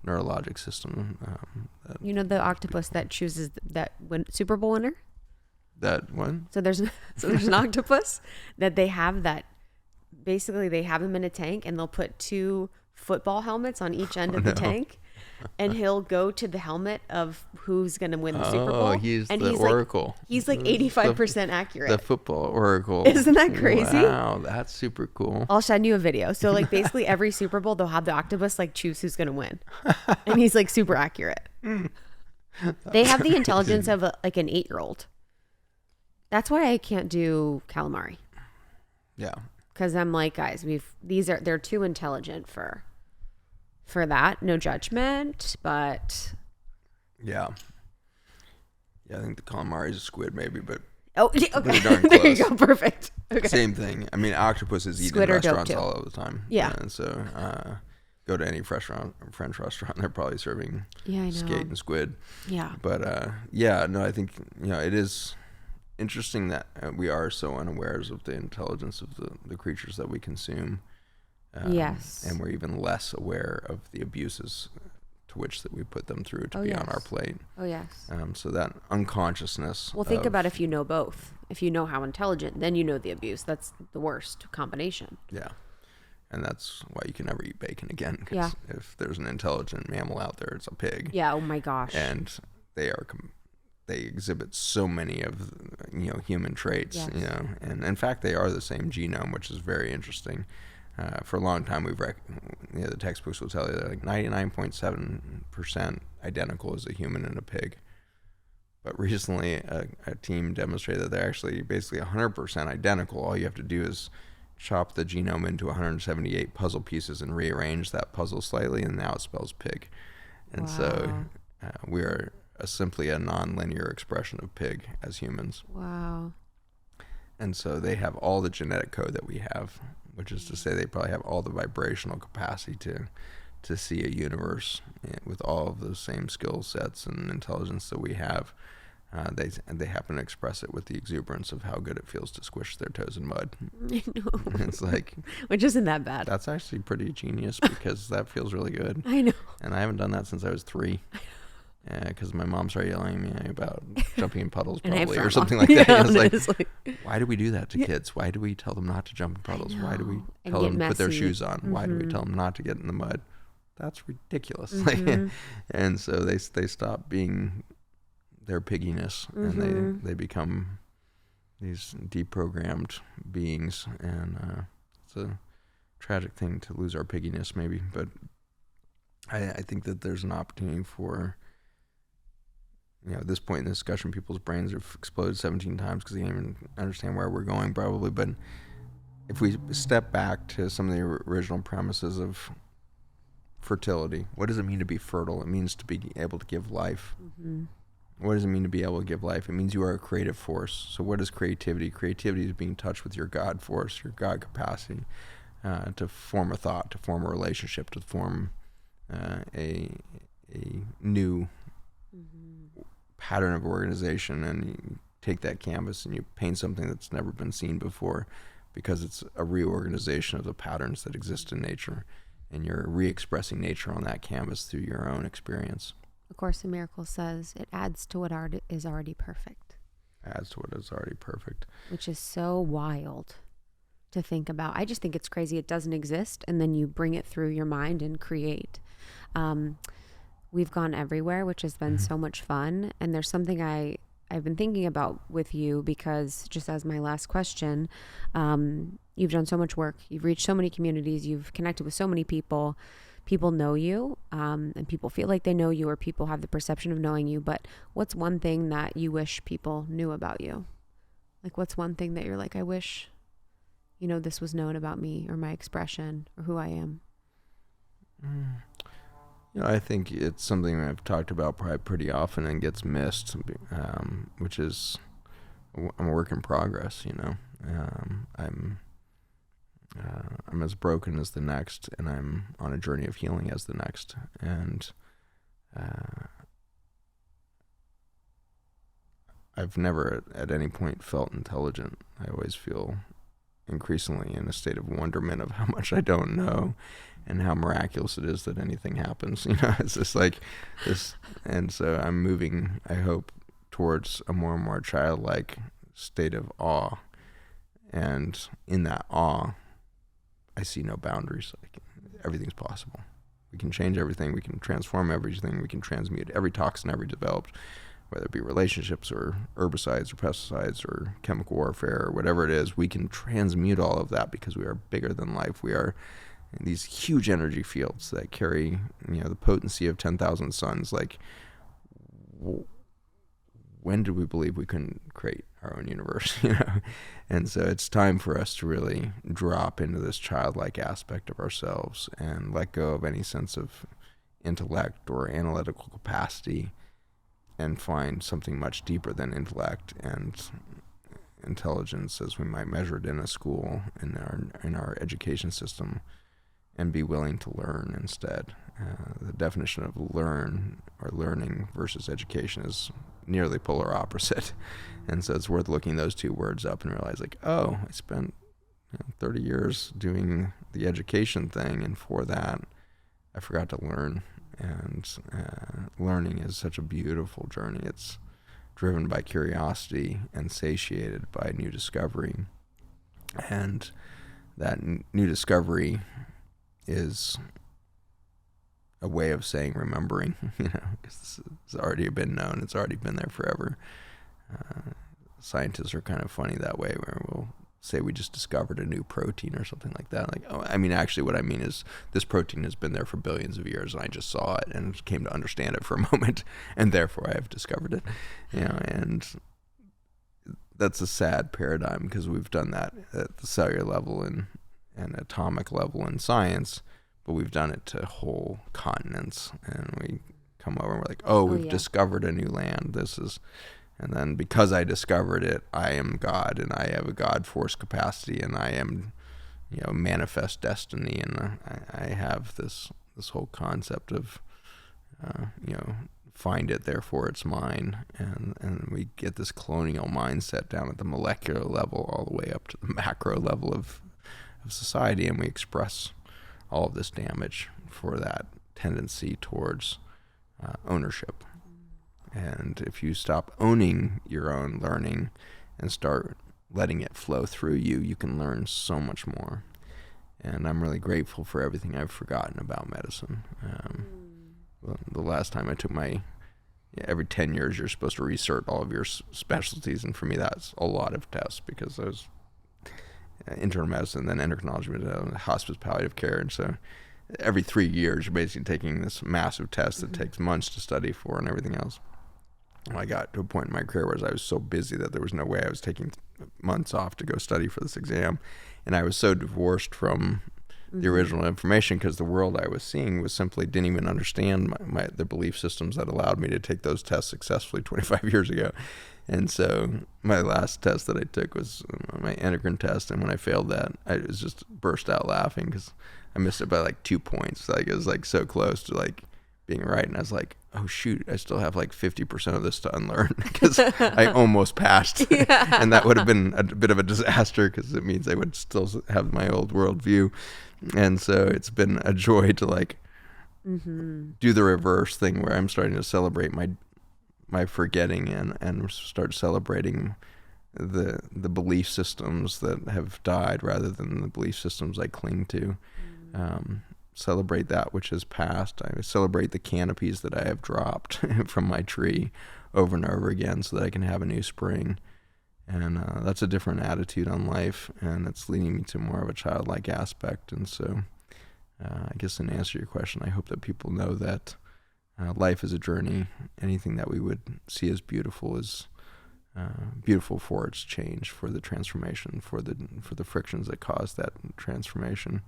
S3: neurologic system.
S1: You know the octopus that chooses that Super Bowl winner?
S3: That one?
S1: So there's an octopus that they have that basically they have him in a tank and they'll put 2 football helmets on each end of the tank. And he'll go to the helmet of who's going to win the Super Bowl.
S3: He's
S1: and
S3: the oracle.
S1: Like, he's like 85% accurate.
S3: The football oracle.
S1: Isn't that crazy?
S3: Wow, that's super cool.
S1: I'll send you a video. So like basically every Super Bowl, they'll have the octopus like choose who's going to win. And he's like super accurate. They have the intelligence of like an 8-year-old. That's why I can't do calamari.
S3: Yeah.
S1: Because I'm like, guys, they're too intelligent for that. No judgment, but
S3: yeah, I think the calamari is a squid maybe, but
S1: okay.
S3: Darn
S1: There you
S3: close.
S1: go. Perfect. Okay.
S3: Same thing. I mean, octopuses eat
S1: Squid
S3: in
S1: are dope
S3: restaurants
S1: too.
S3: all the time.
S1: Yeah.
S3: And so go to any French restaurant, they're probably serving skate and squid.
S1: Yeah.
S3: But I think it is interesting that we are so unawares of the intelligence of the creatures that we consume.
S1: Yes.
S3: And we're even less aware of the abuses to which that we put them through to be on our plate.
S1: Oh, yes.
S3: So that unconsciousness.
S1: Well, think about if you know both. If you know how intelligent, then you know the abuse. That's the worst combination.
S3: Yeah. And that's why you can never eat bacon again. 'Cause
S1: Yeah.
S3: if there's an intelligent mammal out there, it's a pig.
S1: Yeah. Oh, my gosh.
S3: And they exhibit so many of human traits.
S1: Yes.
S3: And in fact, they are the same genome, which is very interesting. For a long time, the textbooks will tell you they're like 99.7% identical as a human and a pig. But recently, a team demonstrated that they're actually basically 100% identical. All you have to do is chop the genome into 178 puzzle pieces and rearrange that puzzle slightly, and now it spells pig. And so we are simply a non-linear expression of pig as humans.
S1: Wow.
S3: And so they have all the genetic code that we have, which is to say they probably have all the vibrational capacity to see a universe with all of those same skill sets and intelligence that we have. They happen to express it with the exuberance of how good it feels to squish their toes in mud.
S1: I know.
S3: It's like,
S1: which isn't that bad.
S3: That's actually pretty genius because that feels really good.
S1: I know.
S3: And I haven't done that since I was 3. Because my mom started yelling at me about jumping in puddles probably or something like that. I was like, why do we do that to kids? Why do we tell them not to jump in puddles? Why do we tell them to put their shoes on? Why do we tell them not to get in the mud? That's ridiculous. And so they stop being their pigginess and they become these deprogrammed beings. And it's a tragic thing to lose our pigginess maybe. But I think that there's an opportunity for... at this point in the discussion, people's brains have exploded 17 times because they can't even understand where we're going, probably. But if we step back to some of the original premises of fertility, what does it mean to be fertile? It means to be able to give life. Mm-hmm. What does it mean to be able to give life? It means you are a creative force. So what is creativity? Creativity is being in touch with your God force, your God capacity, to form a thought, to form a relationship, to form a new pattern of organization. And you take that canvas and you paint something that's never been seen before, because it's a reorganization of the patterns that exist in nature, and you're re-expressing nature on that canvas through your own experience.
S1: Of Course in Miracles says it adds to what is already perfect.
S3: Adds to what is already perfect.
S1: Which is so wild to think about. I just think it's crazy it doesn't exist, and then you bring it through your mind and create. We've gone everywhere, which has been so much fun. And there's something I've been thinking about with you, because just as my last question, you've done so much work. You've reached so many communities. You've connected with so many people. people know you, and people feel like they know you, or people have the perception of knowing you, but what's one thing that you wish people knew about you? Like, what's one thing that you're like, I wish, this was known about me, or my expression, or who I am?
S3: I think it's something I've talked about probably pretty often and gets missed, which is I'm a work in progress. I'm as broken as the next, and I'm on a journey of healing as the next. And I've never at any point felt intelligent. I always feel increasingly in a state of wonderment of how much I don't know and how miraculous it is that anything happens. It's just like this. And so I'm moving, I hope, towards a more and more childlike state of awe. And in that awe, I see no boundaries. Like, everything's possible. We can change everything. We can transform everything. We can transmute every toxin ever developed, whether it be relationships or herbicides or pesticides or chemical warfare or whatever it is. We can transmute all of that because we are bigger than life. We are these huge energy fields that carry, the potency of 10,000 suns. Like, when did we believe we couldn't create our own universe? And so it's time for us to really drop into this childlike aspect of ourselves and let go of any sense of intellect or analytical capacity and find something much deeper than intellect and intelligence as we might measure it in a school, in our education system, and be willing to learn instead. The definition of learning versus education is nearly polar opposite. And so it's worth looking those two words up and realize, like, oh, I spent 30 years doing the education thing, and for that I forgot to learn. And learning is such a beautiful journey. It's driven by curiosity and satiated by new discovery. And that new discovery is a way of saying remembering, because it's already been known. It's already been there forever. Scientists are kind of funny that way, where we'll say we just discovered a new protein or something like that. Like, oh, I mean, actually what I mean is this protein has been there for billions of years, and I just saw it and came to understand it for a moment, and therefore I have discovered it. And that's a sad paradigm, because we've done that at the cellular level and atomic level in science, but we've done it to whole continents, and we come over and we're like, oh, we've discovered a new land. And then because I discovered it, I am God, and I have a God force capacity, and I am, manifest destiny, and I have this whole concept of, find it, therefore it's mine, and we get this colonial mindset down at the molecular level all the way up to the macro level of society, and we express all of this damage for that tendency towards ownership. And if you stop owning your own learning and start letting it flow through you, you can learn so much more. And I'm really grateful for everything I've forgotten about medicine. The last time I took every 10 years you're supposed to recert all of your specialties, and for me that's a lot of tests, because I was internal medicine, then endocrinology, hospice, palliative care, and so every 3 years you're basically taking this massive test that takes months to study for and everything else. I got to a point in my career where I was so busy that there was no way I was taking months off to go study for this exam. And I was so divorced from the original information, because the world I was seeing was simply didn't even understand the belief systems that allowed me to take those tests successfully 25 years ago. And so my last test that I took was my endocrine test. And when I failed that, I was just burst out laughing, because I missed it by like 2 points. Like, it was like so close to like being right, and I was like, oh shoot, I still have like 50% of this to unlearn, because I almost passed. And that would have been a bit of a disaster, because it means I would still have my old worldview. And so it's been a joy to like do the reverse thing, where I'm starting to celebrate my forgetting and start celebrating the belief systems that have died rather than the belief systems I cling to. Celebrate that which has passed. I celebrate the canopies that I have dropped from my tree over and over again, so that I can have a new spring. And that's a different attitude on life, and it's leading me to more of a childlike aspect. And so I guess in answer to your question, I hope that people know that life is a journey. Anything that we would see as beautiful is beautiful for its change, for the transformation, for the frictions that cause that transformation.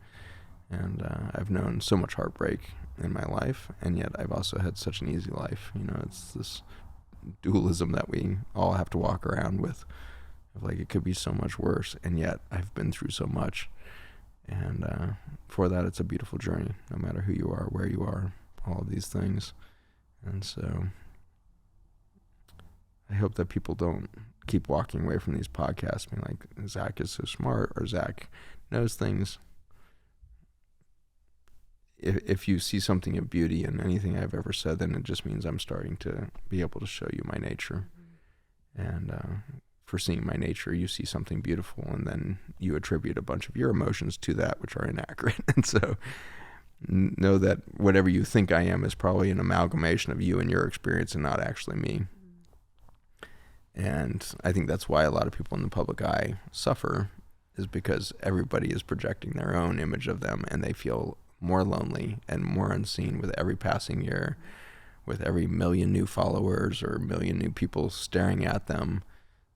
S3: And I've known so much heartbreak in my life, and yet I've also had such an easy life. It's this dualism that we all have to walk around with. Like, it could be so much worse, and yet I've been through so much. And for that, it's a beautiful journey, no matter who you are, where you are, all of these things. And so I hope that people don't keep walking away from these podcasts being like, Zach is so smart, or Zach knows things. If you see something of beauty in anything I've ever said, then it just means I'm starting to be able to show you my nature. And for seeing my nature, you see something beautiful, and then you attribute a bunch of your emotions to that, which are inaccurate. And so know that whatever you think I am is probably an amalgamation of you and your experience, and not actually me. And I think that's why a lot of people in the public eye suffer, is because everybody is projecting their own image of them, and they feel more lonely and more unseen with every passing year, with every million new followers or million new people staring at them.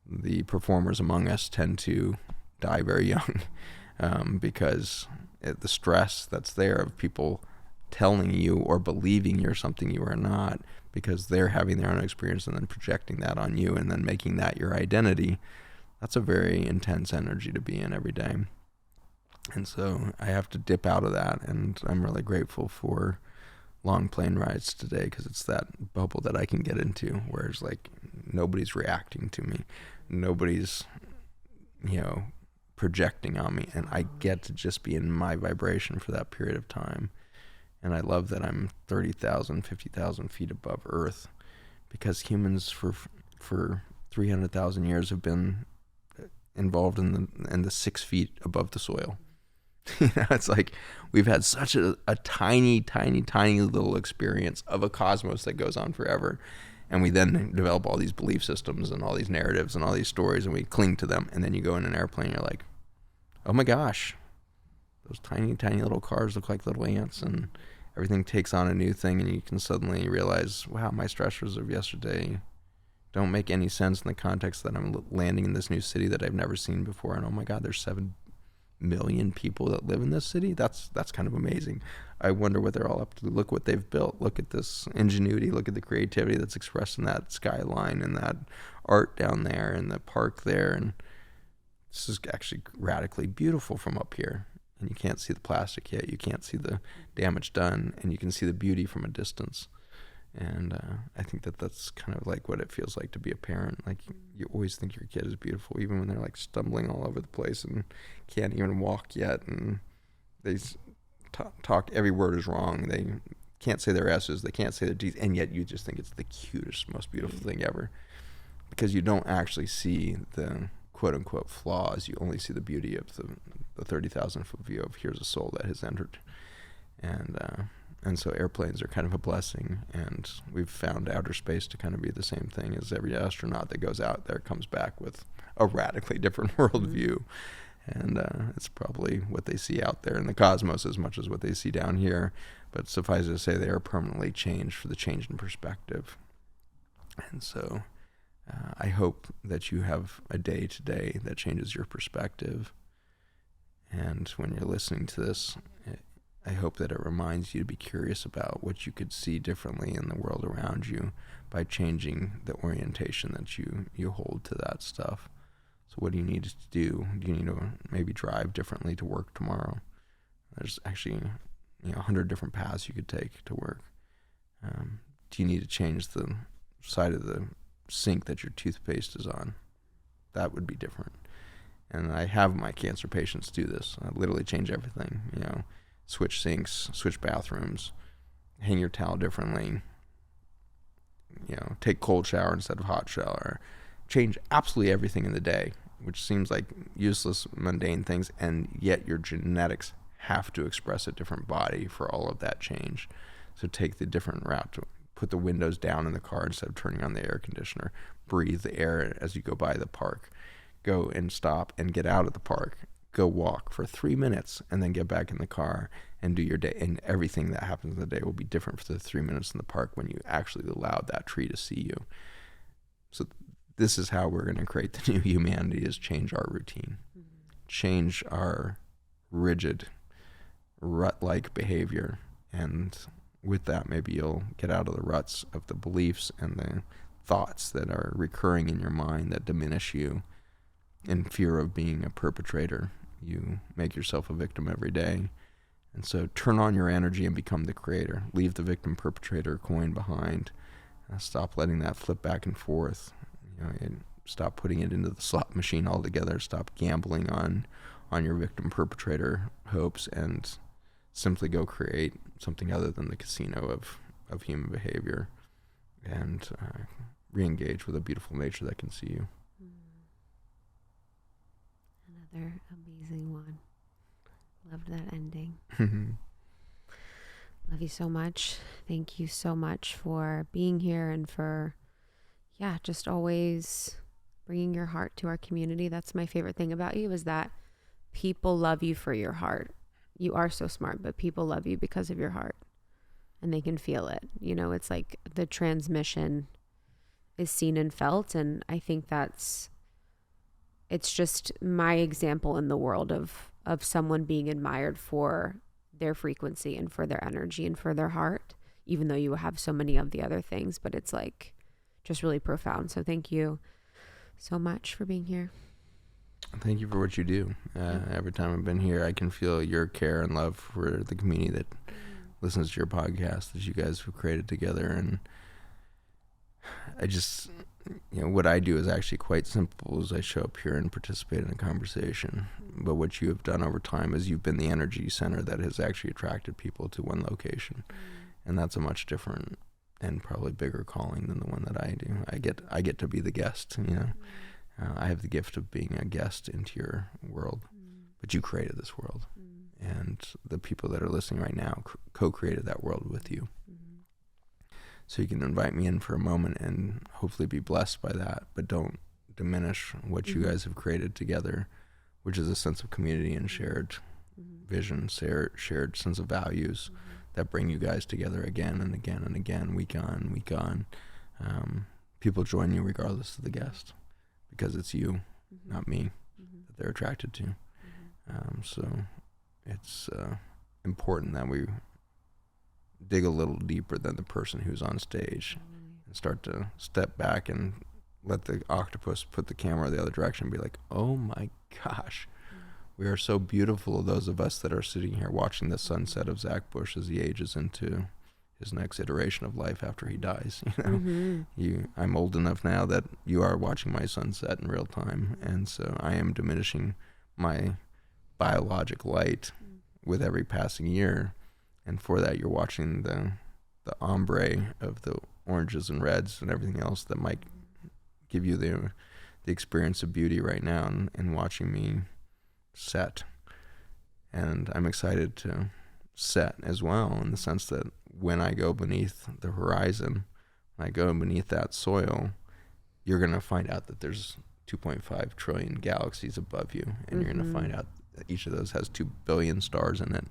S3: The performers among us tend to die very young because the stress that's there of people telling you or believing you're something you are not, because they're having their own experience and then projecting that on you and then making that your identity. That's a very intense energy to be in every day. And so I have to dip out of that, and I'm really grateful for long plane rides today, because it's that bubble that I can get into where it's like nobody's reacting to me, nobody's projecting on me, and I get to just be in my vibration for that period of time. And I love that I'm 30,000, 50,000 feet above Earth, because humans for 300,000 years have been involved in the 6 feet above the soil. It's like we've had such a tiny, tiny, tiny little experience of a cosmos that goes on forever. And we then develop all these belief systems and all these narratives and all these stories, and we cling to them. And then you go in an airplane, you're like, oh my gosh, those tiny, tiny little cars look like little ants, and everything takes on a new thing. And you can suddenly realize, wow, my stressors of yesterday don't make any sense in the context that I'm landing in this new city that I've never seen before. And oh my God, there's 7 million people that live in this city. That's kind of amazing. I wonder what they're all up to. Look what they've built. Look at this ingenuity. Look at the creativity that's expressed in that skyline and that art down there and the park there. And this is actually radically beautiful from up here. And you can't see the plastic yet. You can't see the damage done, and you can see the beauty from a distance. And I think that's kind of like what it feels like to be a parent. Like, you always think your kid is beautiful, even when they're like stumbling all over the place and can't even walk yet, and they talk, every word is wrong. They can't say their S's, they can't say their D's, and yet you just think it's the cutest, most beautiful thing ever, because you don't actually see the quote-unquote flaws. You only see the beauty of the 30,000 foot view of here's a soul that has entered. And so airplanes are kind of a blessing, and we've found outer space to kind of be the same thing, as every astronaut that goes out there comes back with a radically different worldview. And it's probably what they see out there in the cosmos as much as what they see down here. But suffice it to say, they are permanently changed for the change in perspective. And so I hope that you have a day today that changes your perspective. And when you're listening to this, I hope that it reminds you to be curious about what you could see differently in the world around you by changing the orientation that you hold to that stuff. So what do you need to do? Do you need to maybe drive differently to work tomorrow? There's actually 100 different paths you could take to work. Do you need to change the side of the sink that your toothpaste is on? That would be different. And I have my cancer patients do this. I literally change everything, switch sinks, switch bathrooms, hang your towel differently, take cold shower instead of hot shower, change absolutely everything in the day, which seems like useless, mundane things, and yet your genetics have to express a different body for all of that change. So take the different route to put the windows down in the car instead of turning on the air conditioner, breathe the air as you go by the park, go and stop and get out of the park, go walk for 3 minutes and then get back in the car and do your day, and everything that happens in the day will be different for the 3 minutes in the park when you actually allowed that tree to see you. So this is how we're going to create the new humanity, is change our routine, change our rigid rut-like behavior. And with that, maybe you'll get out of the ruts of the beliefs and the thoughts that are recurring in your mind that diminish you in fear of being a perpetrator. You make yourself a victim every day. And so turn on your energy and become the creator. Leave the victim perpetrator coin behind. Stop letting that flip back and forth. And stop putting it into the slot machine altogether. Stop gambling on your victim perpetrator hopes, and simply go create something other than the casino of human behavior, and re-engage with a beautiful nature that can see you.
S1: Another amazing one. Loved that ending. Love you so much. Thank you so much for being here and for, just always bringing your heart to our community. That's my favorite thing about you, is that people love you for your heart. You are so smart, but people love you because of your heart, and they can feel it. It's like the transmission is seen and felt. And I think it's just my example in the world of someone being admired for their frequency and for their energy and for their heart, even though you have so many of the other things, but it's like just really profound. So thank you so much for being here.
S3: Thank you for what you do. Every time I've been here, I can feel your care and love for the community that listens to your podcast that you guys have created together. And I just, what I do is actually quite simple, is I show up here and participate in a conversation. But what you have done over time is you've been the energy center that has actually attracted people to one location. And that's a much different and probably bigger calling than the one that I do. I get to be the guest, I have the gift of being a guest into your world, but you created this world, and the people that are listening right now co-created that world with you. So you can invite me in for a moment and hopefully be blessed by that, but don't diminish what you guys have created together, which is a sense of community and shared vision, shared sense of values that bring you guys together again and again and again, week on, week on. People join you regardless of the guest, because it's you, not me, that they're attracted to. So it's important that we dig a little deeper than the person who's on stage and start to step back and let the octopus put the camera the other direction and be like, oh my gosh, we are so beautiful, those of us that are sitting here watching the sunset of Zach Bush as he ages into his next iteration of life after he dies. I'm old enough now that you are watching my sunset in real time, and so I am diminishing my biologic light with every passing year, and for that you're watching the ombre of the oranges and reds and everything else that might give you the experience of beauty right now, and watching me set. And I'm excited to set as well, in the sense that when I go beneath the horizon, when I go beneath that soil, you're going to find out that there's 2.5 trillion galaxies above you, and you're going to find out that each of those has 2 billion stars in it,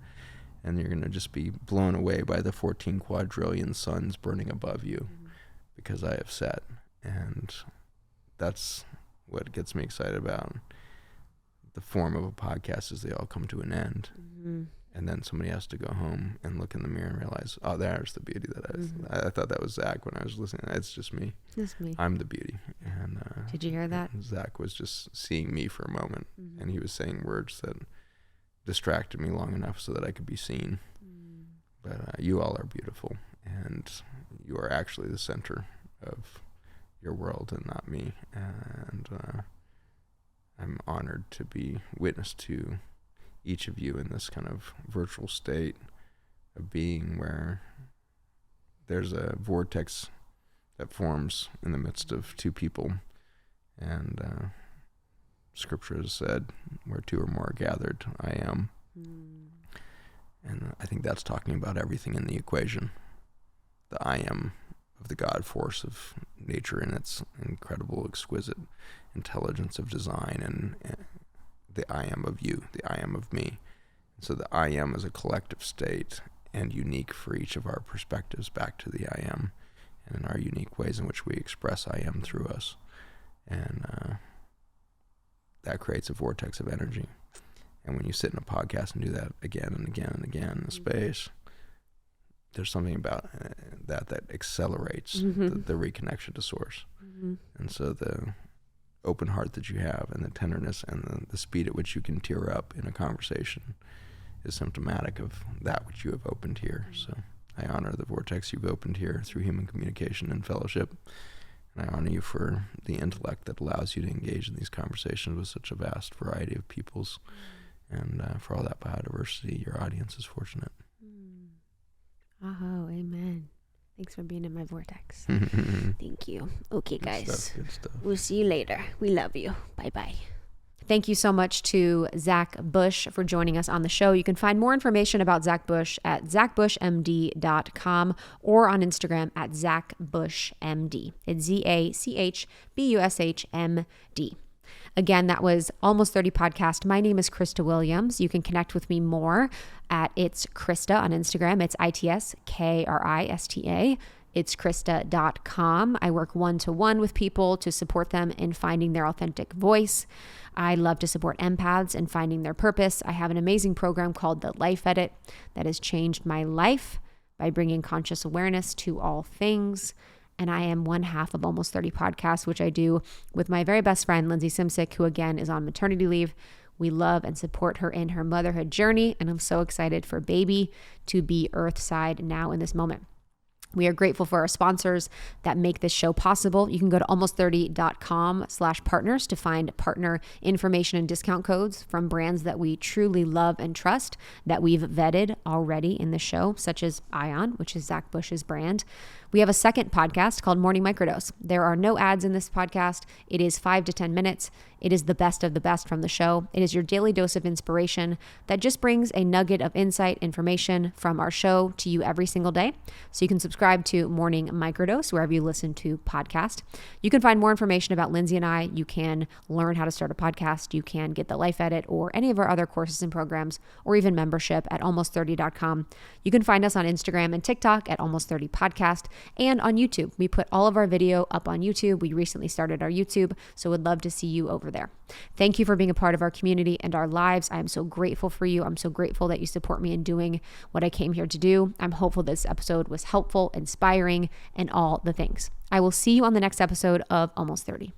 S3: and you're going to just be blown away by the 14 quadrillion suns burning above you, because I have set. And that's what gets me excited about the form of a podcast, is they all come to an end. And then somebody has to go home and look in the mirror and realize, oh, there's the beauty that I thought that was Zach when I was listening. It's just me.
S1: It's me.
S3: I'm the beauty. And
S1: did you hear that?
S3: Zach was just seeing me for a moment, and he was saying words that distracted me long enough so that I could be seen. But you all are beautiful, and you are actually the center of your world and not me. And I'm honored to be witness to each of you in this kind of virtual state of being, where there's a vortex that forms in the midst of two people. And scripture has said, where two or more are gathered, I am. And I think that's talking about everything in the equation. The I am of the God force of nature in its incredible, exquisite intelligence of design, and the I am of you, the I am of me. So the I am is a collective state and unique for each of our perspectives back to the I am, and in our unique ways in which we express I am through us. And that creates a vortex of energy. And when you sit in a podcast and do that again and again and again in space, there's something about that accelerates the reconnection to source. And so the open heart that you have and the tenderness and the speed at which you can tear up in a conversation is symptomatic of that which you have opened here. So I honor the vortex you've opened here through human communication and fellowship. And I honor you for the intellect that allows you to engage in these conversations with such a vast variety of peoples. And for all that biodiversity, your audience is fortunate.
S1: Oh, amen. Thanks for being in my vortex. Thank you. Okay, guys.
S3: Good stuff.
S1: We'll see you later. We love you. Bye-bye. Thank you so much to Zach Bush for joining us on the show. You can find more information about Zach Bush at zachbushmd.com or on Instagram at zachbushmd. It's ZACHBUSHMD. Again, that was Almost 30 Podcast. My name is Krista Williams. You can connect with me more at It's Krista on Instagram. It's ITSKRISTA. It's Krista.com. I work one-to-one with people to support them in finding their authentic voice. I love to support empaths in finding their purpose. I have an amazing program called The Life Edit that has changed my life by bringing conscious awareness to all things. And I am one half of Almost 30 Podcasts, which I do with my very best friend, Lindsay Simsick, who again is on maternity leave. We love and support her in her motherhood journey. And I'm so excited for baby to be earthside now in this moment. We are grateful for our sponsors that make this show possible. You can go to almost30.com/partners to find partner information and discount codes from brands that we truly love and trust that we've vetted already in the show, such as Ion, which is Zach Bush's brand. We have a second podcast called Morning Microdose. There are no ads in this podcast. It is 5 to 10 minutes. It is the best of the best from the show. It is your daily dose of inspiration that just brings a nugget of insight, information from our show to you every single day. So you can subscribe to Morning Microdose wherever you listen to podcasts. You can find more information about Lindsay and I. You can learn how to start a podcast. You can get the Life Edit or any of our other courses and programs, or even membership at almost30.com. You can find us on Instagram and TikTok at Almost 30 Podcast, and on YouTube. We put all of our video up on YouTube. We recently started our YouTube, so would love to see you over there. Thank you for being a part of our community and our lives. I am so grateful for you. I'm so grateful that you support me in doing what I came here to do. I'm hopeful this episode was helpful, inspiring, and all the things. I will see you on the next episode of Almost 30.